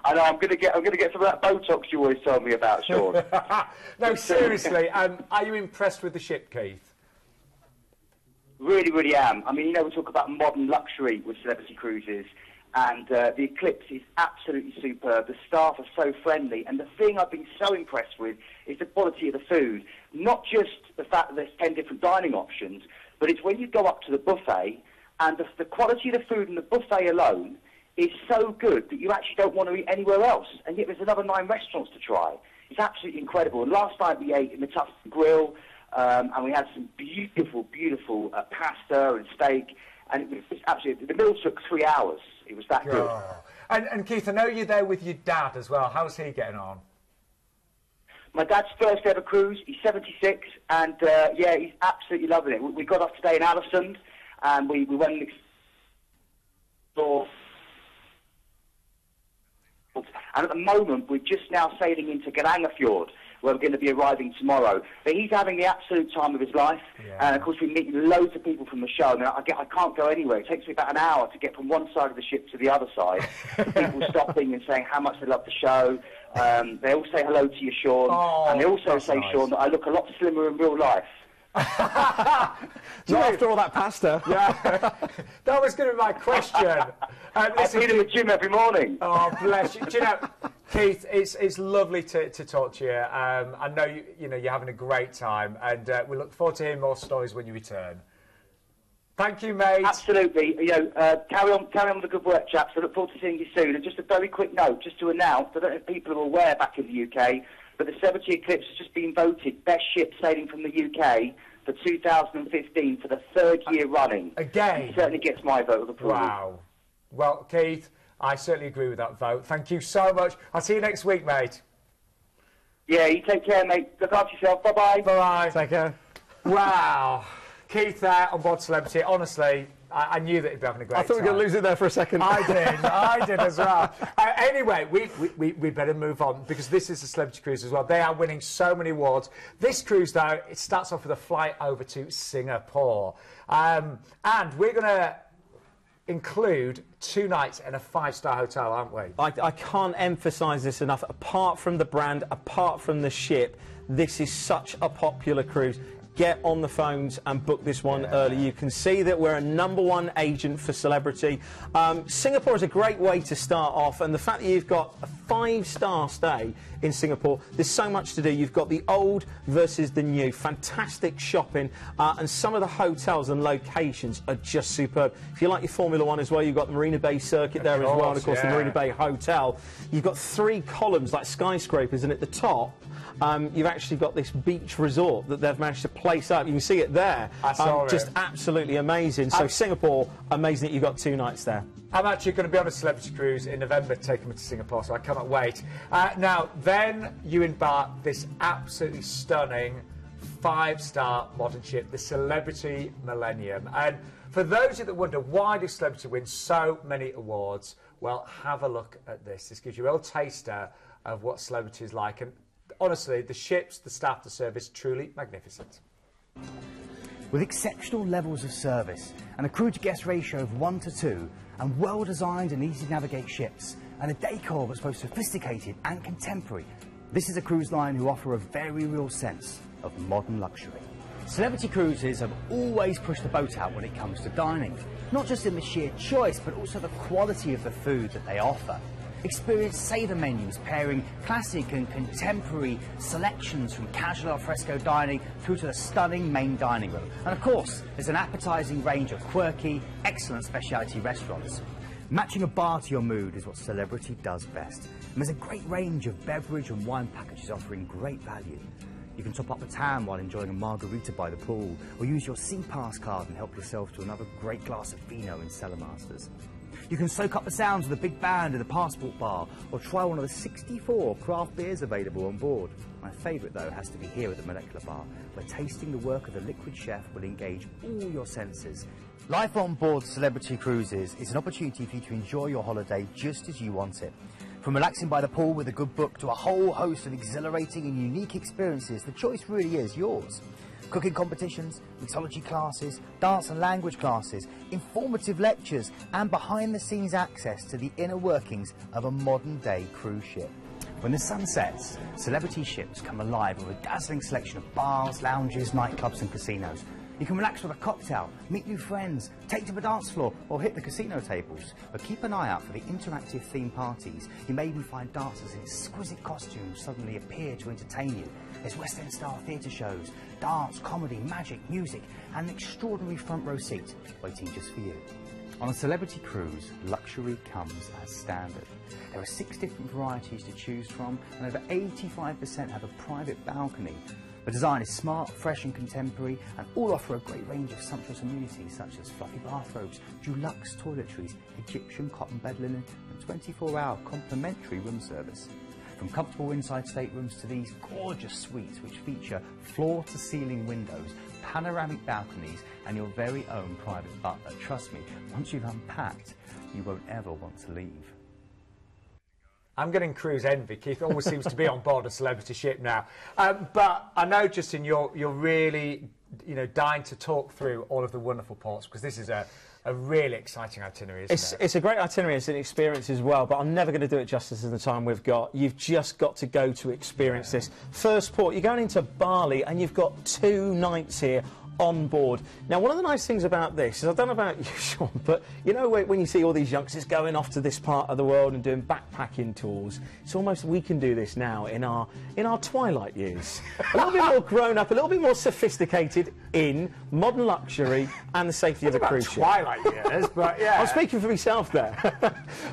G: I know. I'm gonna get some of that Botox you always told me about, Sean.
A: No, seriously. Are you impressed with the ship, Keith?
G: Really, really am. I mean, you know, we talk about modern luxury with Celebrity Cruises, and the Eclipse is absolutely superb. The staff are so friendly, and the thing I've been so impressed with is the quality of the food. Not just the fact that there's 10 different dining options, but it's when you go up to the buffet, and the quality of the food in the buffet alone is so good that you actually don't want to eat anywhere else. And yet there's another 9 restaurants to try. It's absolutely incredible. And last night we ate in the Tuscan Grill, and we had some beautiful, beautiful pasta and steak. And it was absolutely, the meal took 3 hours. It was that good.
A: And Keith, I know you're there with your dad as well. How's he getting on?
G: My dad's first ever cruise. He's 76, and yeah, he's absolutely loving it. We got off today in Alisund, and we went and explored. And at the moment, we're just now sailing into Geiranger Fjord. where we're going to be arriving tomorrow. But he's having the absolute time of his life.
A: Yeah.
G: And, of course, we meet loads of people from the show. I mean, I can't go anywhere. It takes me about an hour to get from one side of the ship to the other side. People stopping and saying how much they love the show. They all say hello to you, Sean.
A: Oh,
G: and they also say,
A: nice.
G: Sean, that I look a lot slimmer in real life.
B: Not after all that pasta.
A: Yeah, that was going to be my question.
G: I see him in the gym every morning.
A: Oh, bless you. Do you know, Keith, it's lovely to talk to you. I know you're having a great time, and we look forward to hearing more stories when you return. Thank you, mate.
G: Absolutely. Carry on with the good work, chaps. I look forward to seeing you soon. And just a very quick note, just to announce, I don't know if people are aware back in the UK, but the Celebrity Eclipse has just been voted best ship sailing from the UK for 2015 for the third year running.
A: Again?
G: It certainly gets my vote of approval.
A: Wow. Well, Keith, I certainly agree with that vote. Thank you so much. I'll see you next week, mate.
G: Yeah, you take care, mate. Look after yourself. Bye-bye.
A: Bye-bye.
B: Take care.
A: Wow. Keith there on board Celebrity. Honestly, I knew that he'd be having a great time.
B: I thought we were going to lose it there for a second.
A: I did as well. Anyway, we better move on because this is a Celebrity Cruise as well. They are winning so many awards. This cruise, though, it starts off with a flight over to Singapore. And we're going to include 2 nights in a 5-star hotel, aren't we?
B: I can't emphasise this enough. Apart from the brand, apart from the ship, this is such a popular cruise. Get on the phones and book this one early. You can see that we're a #1 agent for Celebrity. Singapore is a great way to start off, and the fact that you've got a 5-star stay in Singapore, there's so much to do. You've got the old versus the new, fantastic shopping, and some of the hotels and locations are just superb. If you like your Formula 1 as well, you've got the Marina Bay Circuit there as well, and of course the Marina Bay Hotel. You've got 3 columns like skyscrapers, and at the top you've actually got this beach resort that they've managed to place up. You can see it there.
A: I saw it.
B: Just absolutely amazing. So Singapore, amazing that you've got 2 nights there.
A: I'm actually going to be on a Celebrity Cruise in November taking me to Singapore, so I cannot wait. Now, then you embark this absolutely stunning 5-star modern ship, the Celebrity Millennium. And for those of you that wonder, why does Celebrity win so many awards? Well, have a look at this. This gives you a real taster of what Celebrity is like. And honestly, the ships, the staff, the service, truly magnificent.
F: With exceptional levels of service and a crew-to-guest ratio of 1:2, and well-designed and easy-to-navigate ships, and a decor that's both sophisticated and contemporary, this is a cruise line who offer a very real sense of modern luxury. Celebrity Cruises have always pushed the boat out when it comes to dining, not just in the sheer choice, but also the quality of the food that they offer. Experience saver menus pairing classic and contemporary selections from casual al fresco dining through to the stunning main dining room. And of course, there's an appetising range of quirky, excellent specialty restaurants. Matching a bar to your mood is what Celebrity does best. And there's a great range of beverage and wine packages offering great value. You can top up the tan while enjoying a margarita by the pool, or use your Sea Pass card and help yourself to another great glass of vino in Cellar Masters. You can soak up the sounds of the big band in the Passport Bar, or try one of the 64 craft beers available on board. My favourite, though, has to be here at the Molecular Bar, where tasting the work of the liquid chef will engage all your senses. Life on board Celebrity Cruises is an opportunity for you to enjoy your holiday just as you want it. From relaxing by the pool with a good book to a whole host of exhilarating and unique experiences, the choice really is yours. Cooking competitions, mixology classes, dance and language classes, informative lectures, and behind-the-scenes access to the inner workings of a modern-day cruise ship. When the sun sets, Celebrity ships come alive with a dazzling selection of bars, lounges, nightclubs and casinos. You can relax with a cocktail, meet new friends, take to the dance floor, or hit the casino tables. But keep an eye out for the interactive theme parties. You may even find dancers in exquisite costumes suddenly appear to entertain you. There's West End style theatre shows, dance, comedy, magic, music, and an extraordinary front row seat waiting just for you. On a Celebrity Cruise, luxury comes as standard. There are 6 different varieties to choose from, and over 85% have a private balcony. The design is smart, fresh and contemporary, and all offer a great range of sumptuous amenities such as fluffy bathrobes, deluxe toiletries, Egyptian cotton bed linen, and 24-hour complimentary room service. From comfortable inside staterooms to these gorgeous suites which feature floor-to-ceiling windows, panoramic balconies, and your very own private butler. Trust me, once you've unpacked, you won't ever want to leave.
A: I'm getting cruise envy. Keith always seems to be on board a celebrity ship now. But I know, Justin, you're really, dying to talk through all of the wonderful ports, because this is a really exciting itinerary, isn't it?
B: It's a great itinerary, it's an experience as well, but I'm never going to do it justice in the time we've got. You've just got to go to experience this. First port, you're going into Bali, and you've got 2 nights here on board. Now, one of the nice things about this is, I don't know about you, Sean, but when you see all these youngsters going off to this part of the world and doing backpacking tours, it's almost we can do this now in our twilight years. A little bit more grown up, a little bit more sophisticated in modern luxury and the safety of the cruise ship.
A: Twilight years, but yeah.
B: I'm speaking for myself there.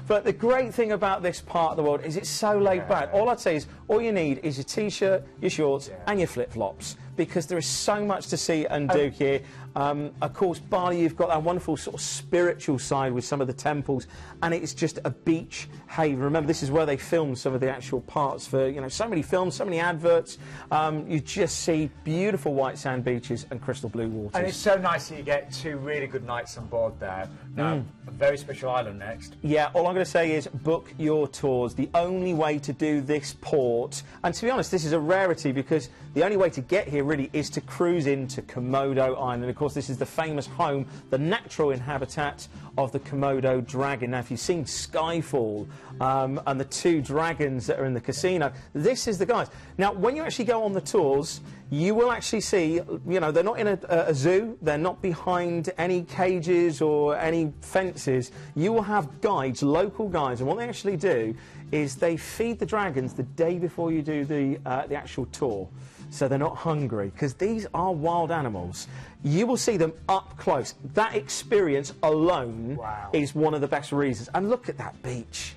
B: But the great thing about this part of the world is it's so laid back. All I'd say is all you need is your t-shirt, your shorts and your flip-flops, because there is so much to see and do here. Of course, Bali, you've got that wonderful sort of spiritual side with some of the temples, and it's just a beach haven. Remember, this is where they filmed some of the actual parts for, so many films, so many adverts. You just see beautiful white sand beaches and crystal blue waters.
A: And it's so nice that you get 2 really good nights on board there. Now, a very special island next.
B: Yeah, all I'm going to say is book your tours. The only way to do this port, and to be honest, this is a rarity, because the only way to get here really is to cruise into Komodo Island. Of course, this is the famous home, the natural habitat of the Komodo dragon. Now, if you've seen Skyfall and the 2 dragons that are in the casino, this is the guys. Now, when you actually go on the tours, you will actually see, they're not in a zoo, they're not behind any cages or any fences. You will have guides, local guides, and what they actually do is they feed the dragons the day before you do the actual tour, so they're not hungry, because these are wild animals. You will see them up close. That experience alone is one of the best reasons. And look at that beach.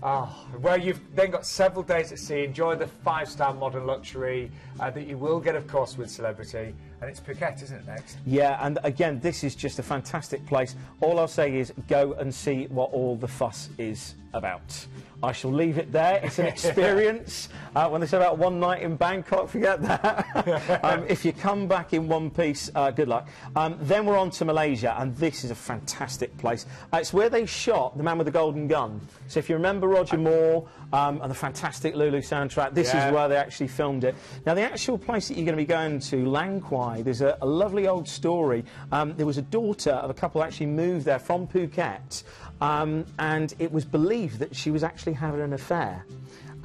A: Oh, well, you've then got several days at sea. Enjoy the 5-star modern luxury that you will get, of course, with Celebrity. And it's Phuket, isn't it, next?
B: Yeah, and again, this is just a fantastic place. All I'll say is go and see what all the fuss is about. I shall leave it there. It's an experience. When they say about 1 night in Bangkok, forget that. If you come back in one piece, good luck. Then we're on to Malaysia, and this is a fantastic place. It's where they shot The Man with the Golden Gun. So if you remember Roger Moore and the fantastic Lulu soundtrack, this is where they actually filmed it. Now, the actual place that you're going to be going to, Langkawi, there's a lovely old story. There was a daughter of a couple who actually moved there from Phuket, and it was believed that she was actually having an affair,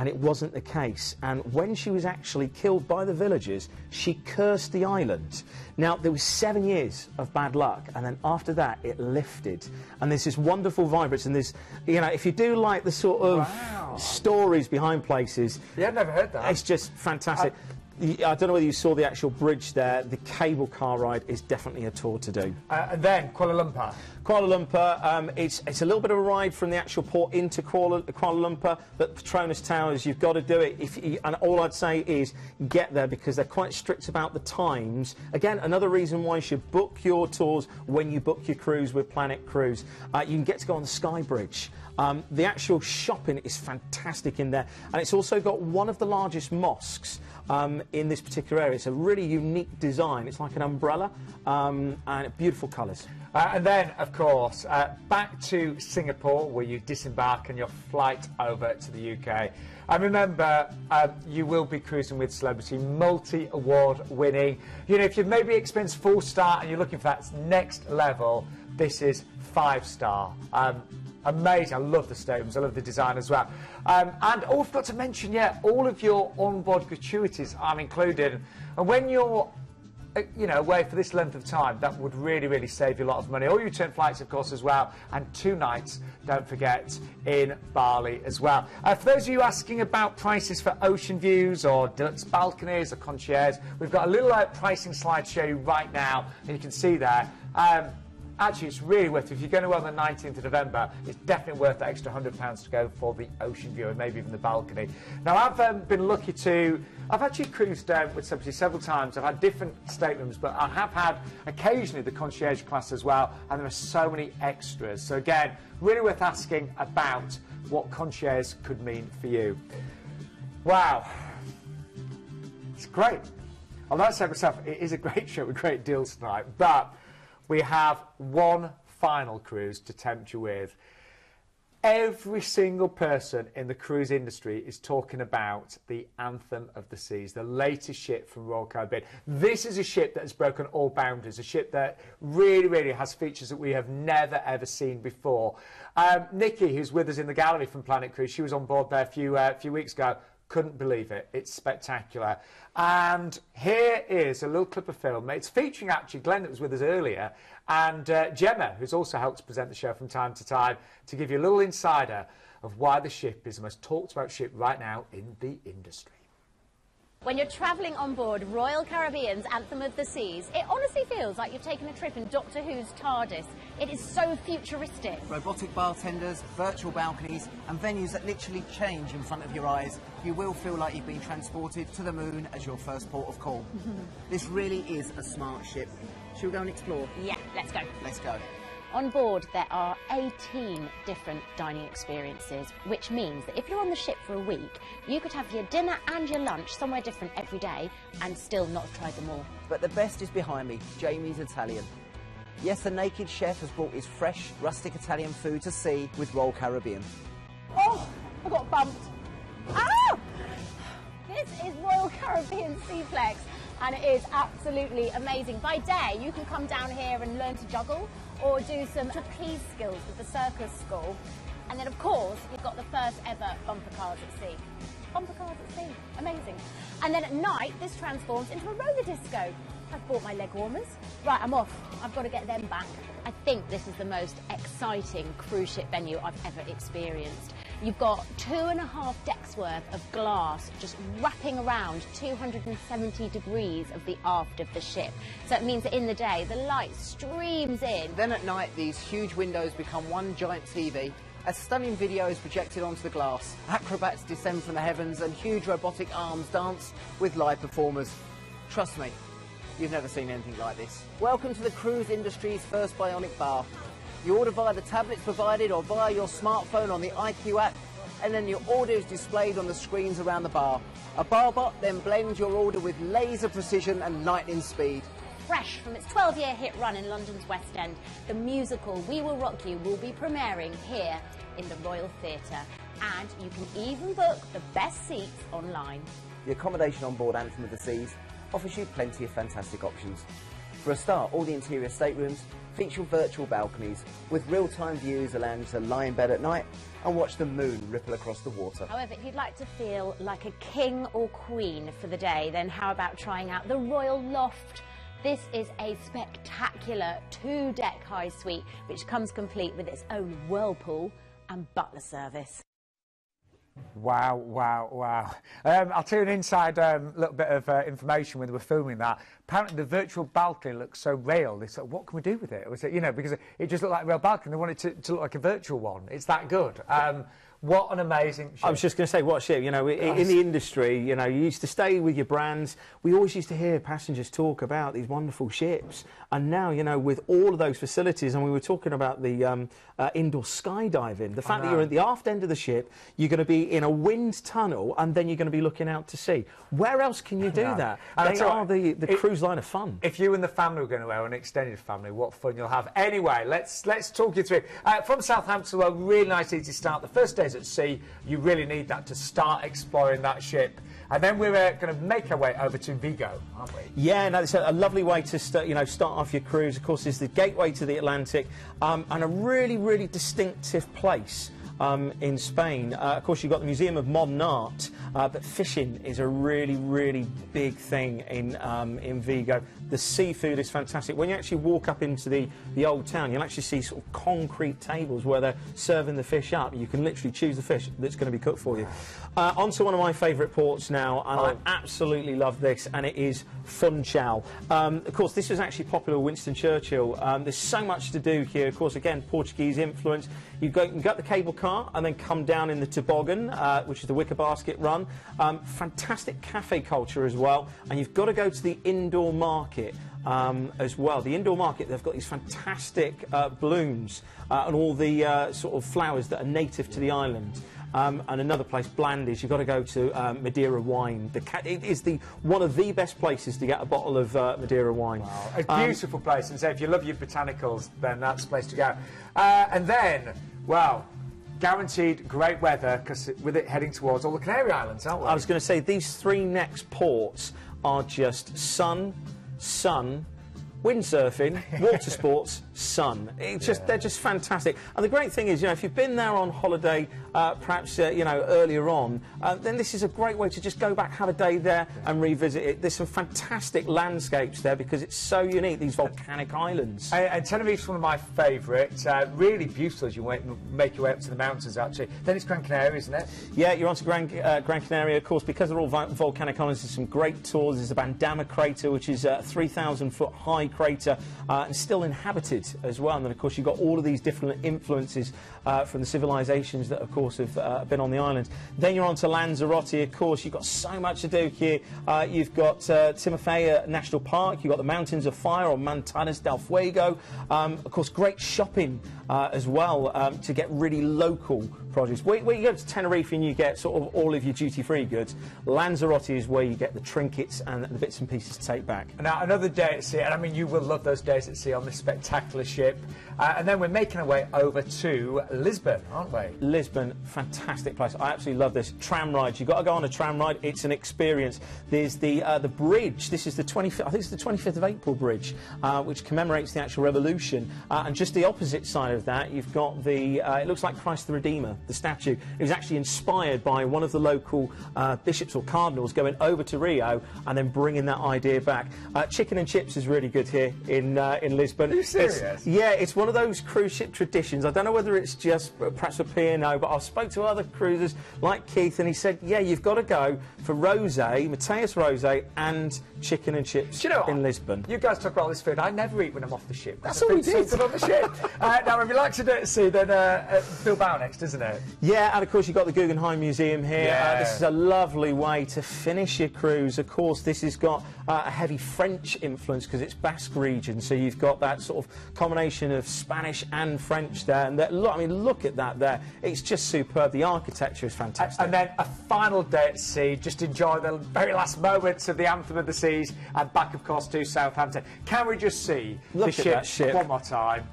B: and it wasn't the case. And when she was actually killed by the villagers, she cursed the island. Now, there was 7 years of bad luck, and then after that it lifted, and there's this wonderful vibrance, and there's, if you do like the sort of stories behind places,
A: I've never heard that.
B: It's just fantastic. I don't know whether you saw the actual bridge there. The cable car ride is definitely a tour to do.
A: And then Kuala Lumpur.
B: Kuala Lumpur, it's a little bit of a ride from the actual port into Kuala Lumpur, but Petronas Towers, you've got to do it. And all I'd say is get there, because they're quite strict about the times. Again, another reason why you should book your tours when you book your cruise with Planet Cruise. You can get to go on the Sky Bridge. The actual shopping is fantastic in there, and it's also got one of the largest mosques in this particular area. It's a really unique design. It's like an umbrella, and beautiful colours.
A: And then, of course, back to Singapore, where you disembark on your flight over to the UK. And remember, you will be cruising with Celebrity, multi-award winning. If you've maybe experienced 4-star and you're looking for that next level, this is 5-star. Amazing. I love the staterooms. I love the design as well. And I forgot to mention, all of your onboard gratuities are included. And when you're, away for this length of time, that would really, really save you a lot of money. All your return flights, of course, as well. And 2 nights, don't forget, in Bali as well. For those of you asking about prices for ocean views or deluxe balconies or concierge, we've got a little pricing slide to show you right now. And you can see there. Actually, it's really worth it. If you're going to go on the 19th of November, it's definitely worth that extra £100 to go for the ocean view and maybe even the balcony. Now, I've been lucky to... I've actually cruised with Celebrity several times. I've had different staterooms, but I have had occasionally the concierge class as well, and there are so many extras. So, again, really worth asking about what concierge could mean for you. Wow. It's great. Although I said myself, it is a great show with great deals tonight, but... we have one final cruise to tempt you with. Every single person in the cruise industry is talking about the Anthem of the Seas, the latest ship from Royal Caribbean. This is a ship that has broken all boundaries, a ship that really, really has features that we have never, ever seen before. Nikki, who's with us in the gallery from Planet Cruise, she was on board there a few weeks ago. Couldn't believe it. It's spectacular. And here is a little clip of film. It's featuring actually Glenn that was with us earlier and Gemma, who's also helped present the show from time to time, to give you a little insider of why the ship is the most talked about ship right now in the industry.
H: When you're travelling on board Royal Caribbean's Anthem of the Seas, it honestly feels like you've taken a trip in Doctor Who's TARDIS. It is so futuristic.
E: Robotic bartenders, virtual balconies and venues that literally change in front of your eyes. You will feel like you've been transported to the moon as your first port of call. This really is a smart ship. Shall we go and explore?
H: Yeah, let's go.
E: Let's go.
H: On board, there are 18 different dining experiences, which means that if you're on the ship for a week, you could have your dinner and your lunch somewhere different every day and still not have tried them all.
E: But the best is behind me, Jamie's Italian. Yes, the naked chef has brought his fresh, rustic Italian food to sea with Royal Caribbean.
H: Oh, I got bumped. Ah! This is Royal Caribbean Seaplex, and it is absolutely amazing. By day, you can come down here and learn to juggle or do some trapeze skills with the circus school. And then, of course, you've got the first ever bumper cars at sea. Bumper cars at sea, amazing. And then at night, this transforms into a roller disco. I've bought my leg warmers. Right, I'm off. I've got to get them back. I think this is the most exciting cruise ship venue I've ever experienced. You've got 2.5 decks worth of glass just wrapping around 270 degrees of the aft of the ship. So it means that in the day, the light streams in.
E: Then at night, these huge windows become one giant TV. A stunning video is projected onto the glass. Acrobats descend from the heavens and huge robotic arms dance with live performers. Trust me, you've never seen anything like this. Welcome to the cruise industry's first bionic bar. You order via the tablets provided or via your smartphone on the IQ app, and then your order is displayed on the screens around the bar. A bar bot then blends your order with laser precision and lightning speed.
H: Fresh from its 12-year hit run in London's West End, the musical We Will Rock You will be premiering here in the Royal Theatre. And you can even book the best seats online.
E: The accommodation on board Anthem of the Seas offers you plenty of fantastic options. For a start, all the interior staterooms feature virtual balconies with real-time views allowing you to lie in bed at night and watch the moon ripple across the water.
H: However, if you'd like to feel like a king or queen for the day, then how about trying out the Royal Loft? This is a spectacular 2-deck high suite which comes complete with its own whirlpool and butler service.
A: Wow, wow, wow. I'll tell you an inside little bit of information when they were filming that. Apparently the virtual balcony looks so real. They said, what can we do with it? Was it, you know, because it just looked like a real balcony. They wanted it to look like a virtual one. It's that good. What an amazing ship.
B: I was just going to say, what ship? You know, in the industry, you know, you used to stay with your brands. We always used to hear passengers talk about these wonderful ships. And now, you know, with all of those facilities, and we were talking about the indoor skydiving, the fact that you're at the aft end of the ship, you're going to be in a wind tunnel, and then you're going to be looking out to sea. Where else can you do that? They are the cruise line of fun.
A: If you and the family were going to go, an extended family, what fun you'll have. Anyway, let's talk you through. From Southampton, well, really nice, easy start. The first days at sea, you really need that to start exploring that ship. And then we're going to make our way over to Vigo, aren't we?
B: Yeah, no, it's a lovely way to start, you know, start off your cruise. Of course, it's the gateway to the Atlantic, and a really, really distinctive place in Spain. Of course, you've got the Museum of Modern Art, but fishing is a really, really big thing in Vigo. The seafood is fantastic. When you actually walk up into the old town, you'll actually see sort of concrete tables where they're serving the fish up. You can literally choose the fish that's going to be cooked for you. On to one of my favourite ports now, and I absolutely love this, and it is Funchal. Of course, this was actually popular with Winston Churchill. There's so much to do here. Of course, again, Portuguese influence. You've got the cable car and then come down in the toboggan, which is the wicker basket run. Fantastic cafe culture as well, and you've got to go to the indoor market as well. The indoor market, they've got these fantastic blooms and all the sort of flowers that are native to the island. And another place, Blandis, you've got to go to Madeira wine. It is one of the best places to get a bottle of Madeira wine.
A: Wow. A beautiful place, and so if you love your botanicals, then that's the place to go. And then, well, guaranteed great weather, because with it heading towards all the Canary Islands, aren't we?
B: I was going to say, these 3 next ports are just sun, windsurfing, water sports, sun. They're just fantastic. And the great thing is, you know, if you've been there on holiday, perhaps you know, earlier on, then this is a great way to just go back, have a day there, and revisit it. There's some fantastic landscapes there because it's so unique. These volcanic islands.
A: And Tenerife's one of my favourites. Really beautiful as you make your way up to the mountains. Actually, then it's Gran Canaria, isn't it?
B: Yeah, you're on to Gran Canaria, of course, because they're all volcanic islands. There's some great tours. There's the Bandama crater, which is a 3,000-foot high crater and still inhabited as well. And then, of course, you've got all of these different influences from the civilisations that, of course, have been on the island. Then you're on to Lanzarote, of course. You've got so much to do here. You've got Timofea National Park. You've got the Mountains of Fire or Montañas del Fuego. Of course, great shopping as well to get really local produce. Where you go to Tenerife and you get sort of all of your duty-free goods, Lanzarote is where you get the trinkets and the bits and pieces to take back.
A: Now, another day at sea, and I mean, you will love those days at sea on this spectacular ship. And then we're making our way over to Lisbon, aren't we?
B: Lisbon, fantastic place. I absolutely love this. Tram ride. You've got to go on a tram ride. It's an experience. There's the bridge. This is the 25th, I think it's the 25th of April bridge, which commemorates the actual revolution. And just the opposite side of that, you've got the, it looks like Christ the Redeemer, the statue. It was actually inspired by one of the local bishops or cardinals going over to Rio and then bringing that idea back. Chicken and chips is really good here in Lisbon.
A: Are you serious?
B: It's one of those cruise ship traditions. I don't know whether it's just perhaps a P&O, but I spoke to other cruisers like Keith, and he said, yeah, you've got to go for rosé, Mateus rosé, and chicken and chips in Lisbon.
A: You guys talk about all this food. I never eat when I'm off the ship.
B: That's all we did.
A: So good on the ship. Now, if you like to do it at sea, then Bilbao next, isn't it?
B: Yeah, and of course you've got the Guggenheim Museum here.
A: Yeah.
B: This is a lovely way to finish your cruise. Of course, this has got a heavy French influence because it's Basque region, so you've got that sort of combination of Spanish and French there. And look, I mean, look at that there. It's just superb. The architecture is fantastic.
A: And then a final day at sea. Just enjoy the very last moments of the Anthem of the Seas, and back, of course, to Southampton. Can we just see the ship one more time?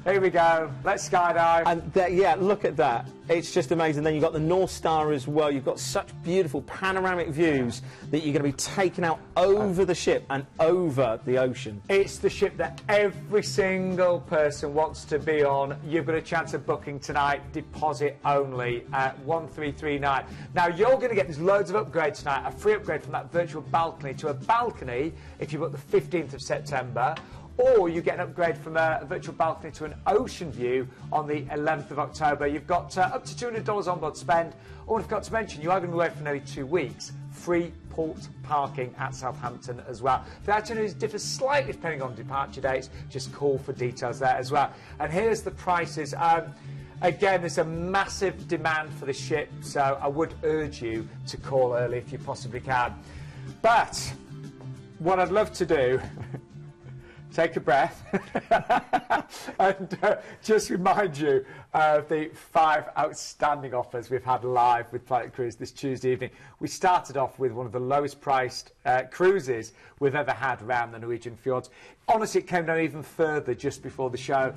A: Here we go. Let's skydive.
B: And yeah, look at that. It's just amazing. Then you've got the North Star as well. You've got such beautiful panoramic views that you're going to be taken out over the ship and over the ocean.
A: It's the ship that every single person wants to be on. You've got a chance of booking tonight. Deposit only at 1339. Now, you're going to get, there's loads of upgrades tonight. A free upgrade from that virtual balcony to a balcony if you book the 15th of September. Or you get an upgrade from a virtual balcony to an ocean view on the 11th of October. You've got up to $200 on board spend. Or I forgot to mention, you are going to be away for nearly 2 weeks. Free port parking at Southampton as well. The itineraries differ slightly depending on departure dates. Just call for details there as well. And here's the prices. Again, there's a massive demand for the ship, so I would urge you to call early if you possibly can. But what I'd love to do... Take a breath and just remind you of the 5 outstanding offers we've had live with Planet Cruise this Tuesday evening. We started off with one of the lowest priced cruises we've ever had around the Norwegian fjords. Honestly, it came down even further just before the show.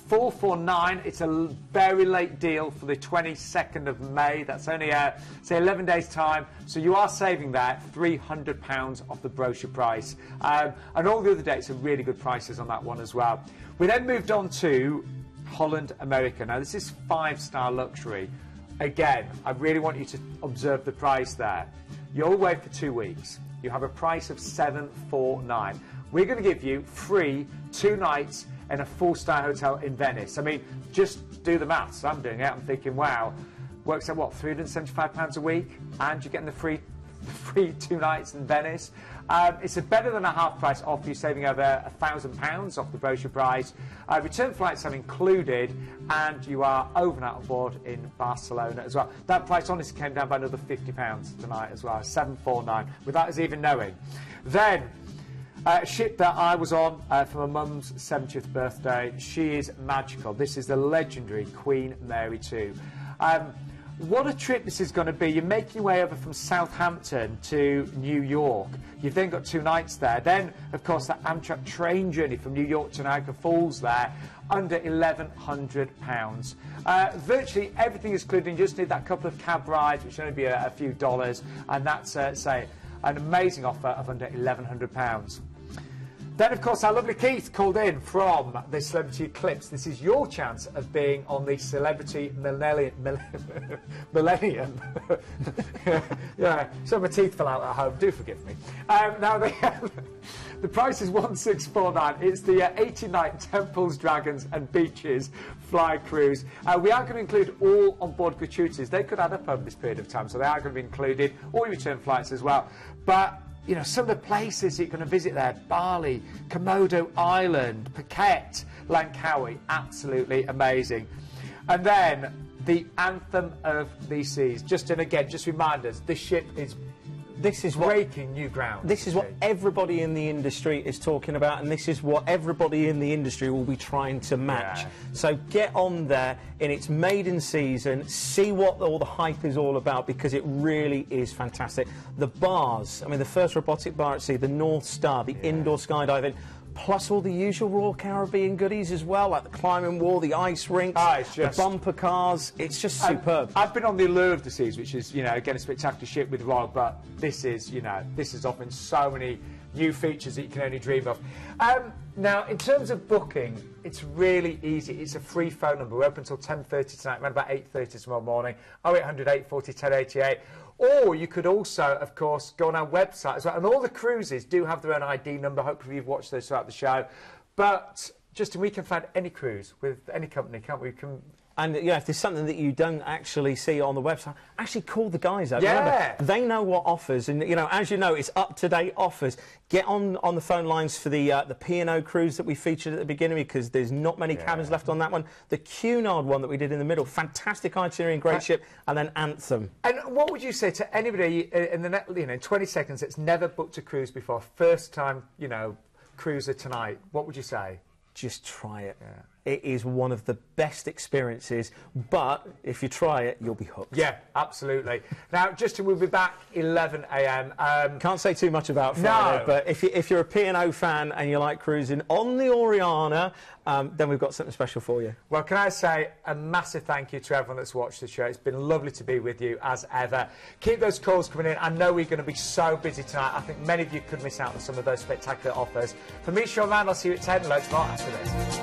A: 449, it's a very late deal for the 22nd of May. That's only, say, 11 days' time. So you are saving that £300 off the brochure price. And all the other dates are really good prices on that one as well. We then moved on to Holland America. Now, this is 5-star luxury. Again, I really want you to observe the price there. You're away for 2 weeks. You have a price of $749. We're going to give you free 2 nights in a 4-star hotel in Venice. I mean, just do the maths. I'm doing it. I'm thinking, wow, works out, what, £375 a week? And you're getting the free 2 nights in Venice. It's a better than a half price offer. You're saving over £1,000 off the brochure price. Return flights are included, and you are over and out of board in Barcelona as well. That price honestly came down by another £50 tonight as well, $749, without us even knowing. Then, a ship that I was on for my mum's 70th birthday. She is magical. This is the legendary Queen Mary 2. what a trip this is going to be. You're making your way over from Southampton to New York. You've then got 2 nights there. Then, of course, that Amtrak train journey from New York to Niagara Falls there, under £1,100. Virtually everything is included. You just need that couple of cab rides, which will only be a few dollars, and that's, say, an amazing offer of under £1,100. Then, of course, our lovely Keith called in from the Celebrity Eclipse. This is your chance of being on the Celebrity Millennium. Yeah, so my teeth fell out at home. Do forgive me. Now, the price is 1,649. It's the 80-night Temples, Dragons and Beaches Fly Cruise. We are going to include all onboard gratuities. They could add up over this period of time, so they are going to be included, all your return flights as well. But you know, some of the places you're going to visit there, Bali, Komodo Island, Phuket, Langkawi, absolutely amazing. And then the Anthem of the Seas. Just reminders, this ship is breaking new ground.
B: This is what everybody in the industry is talking about, and this is what everybody in the industry will be trying to match.
A: Yeah.
B: So get on there in its maiden season, see what all the hype is all about, because it really is fantastic. The bars, I mean, the first robotic bar at sea, the North Star, the indoor skydiving, plus all the usual Royal Caribbean goodies as well, like the climbing wall, the ice rinks, the bumper cars. It's just superb.
A: I've been on the Allure of the Seas, which is, you know, again, a spectacular ship with Royal, but this is, you know, this is offering so many new features that you can only dream of. Now, in terms of booking, it's really easy. It's a free phone number. We're open until 10:30 tonight, around about 8:30 tomorrow morning, 0800 840 1088. Or you could also, of course, go on our website as well. And all the cruises do have their own ID number. Hopefully you've watched those throughout the show. But, Justin, we can find any cruise with any company, can't we?
B: And you know, if there's something that you don't actually see on the website, actually call the guys up.
A: Yeah.
B: Remember, they know what offers, and you know, as you know, it's up-to-date offers. Get on the phone lines for the P&O cruise that we featured at the beginning, because there's not many cabins left on that one. The Cunard one that we did in the middle, fantastic itinerary and great ship, and then Anthem.
A: And what would you say to anybody in the in 20 seconds that's never booked a cruise before, first time, you know, cruiser tonight? What would you say?
B: Just try it.
A: Yeah.
B: It is one of the best experiences, but if you try it, you'll be hooked.
A: Yeah, absolutely. Now, Justin, we'll be back 11 a.m.
B: Can't say too much about Friday, but if you're a P&O fan and you like cruising on the Oriana, then we've got something special for you.
A: Well, can I say a massive thank you to everyone that's watched the show. It's been lovely to be with you, as ever. Keep those calls coming in. I know we're going to be so busy tonight. I think many of you could miss out on some of those spectacular offers. For me, Sean Rand, I'll see you at 10. Loads more after this.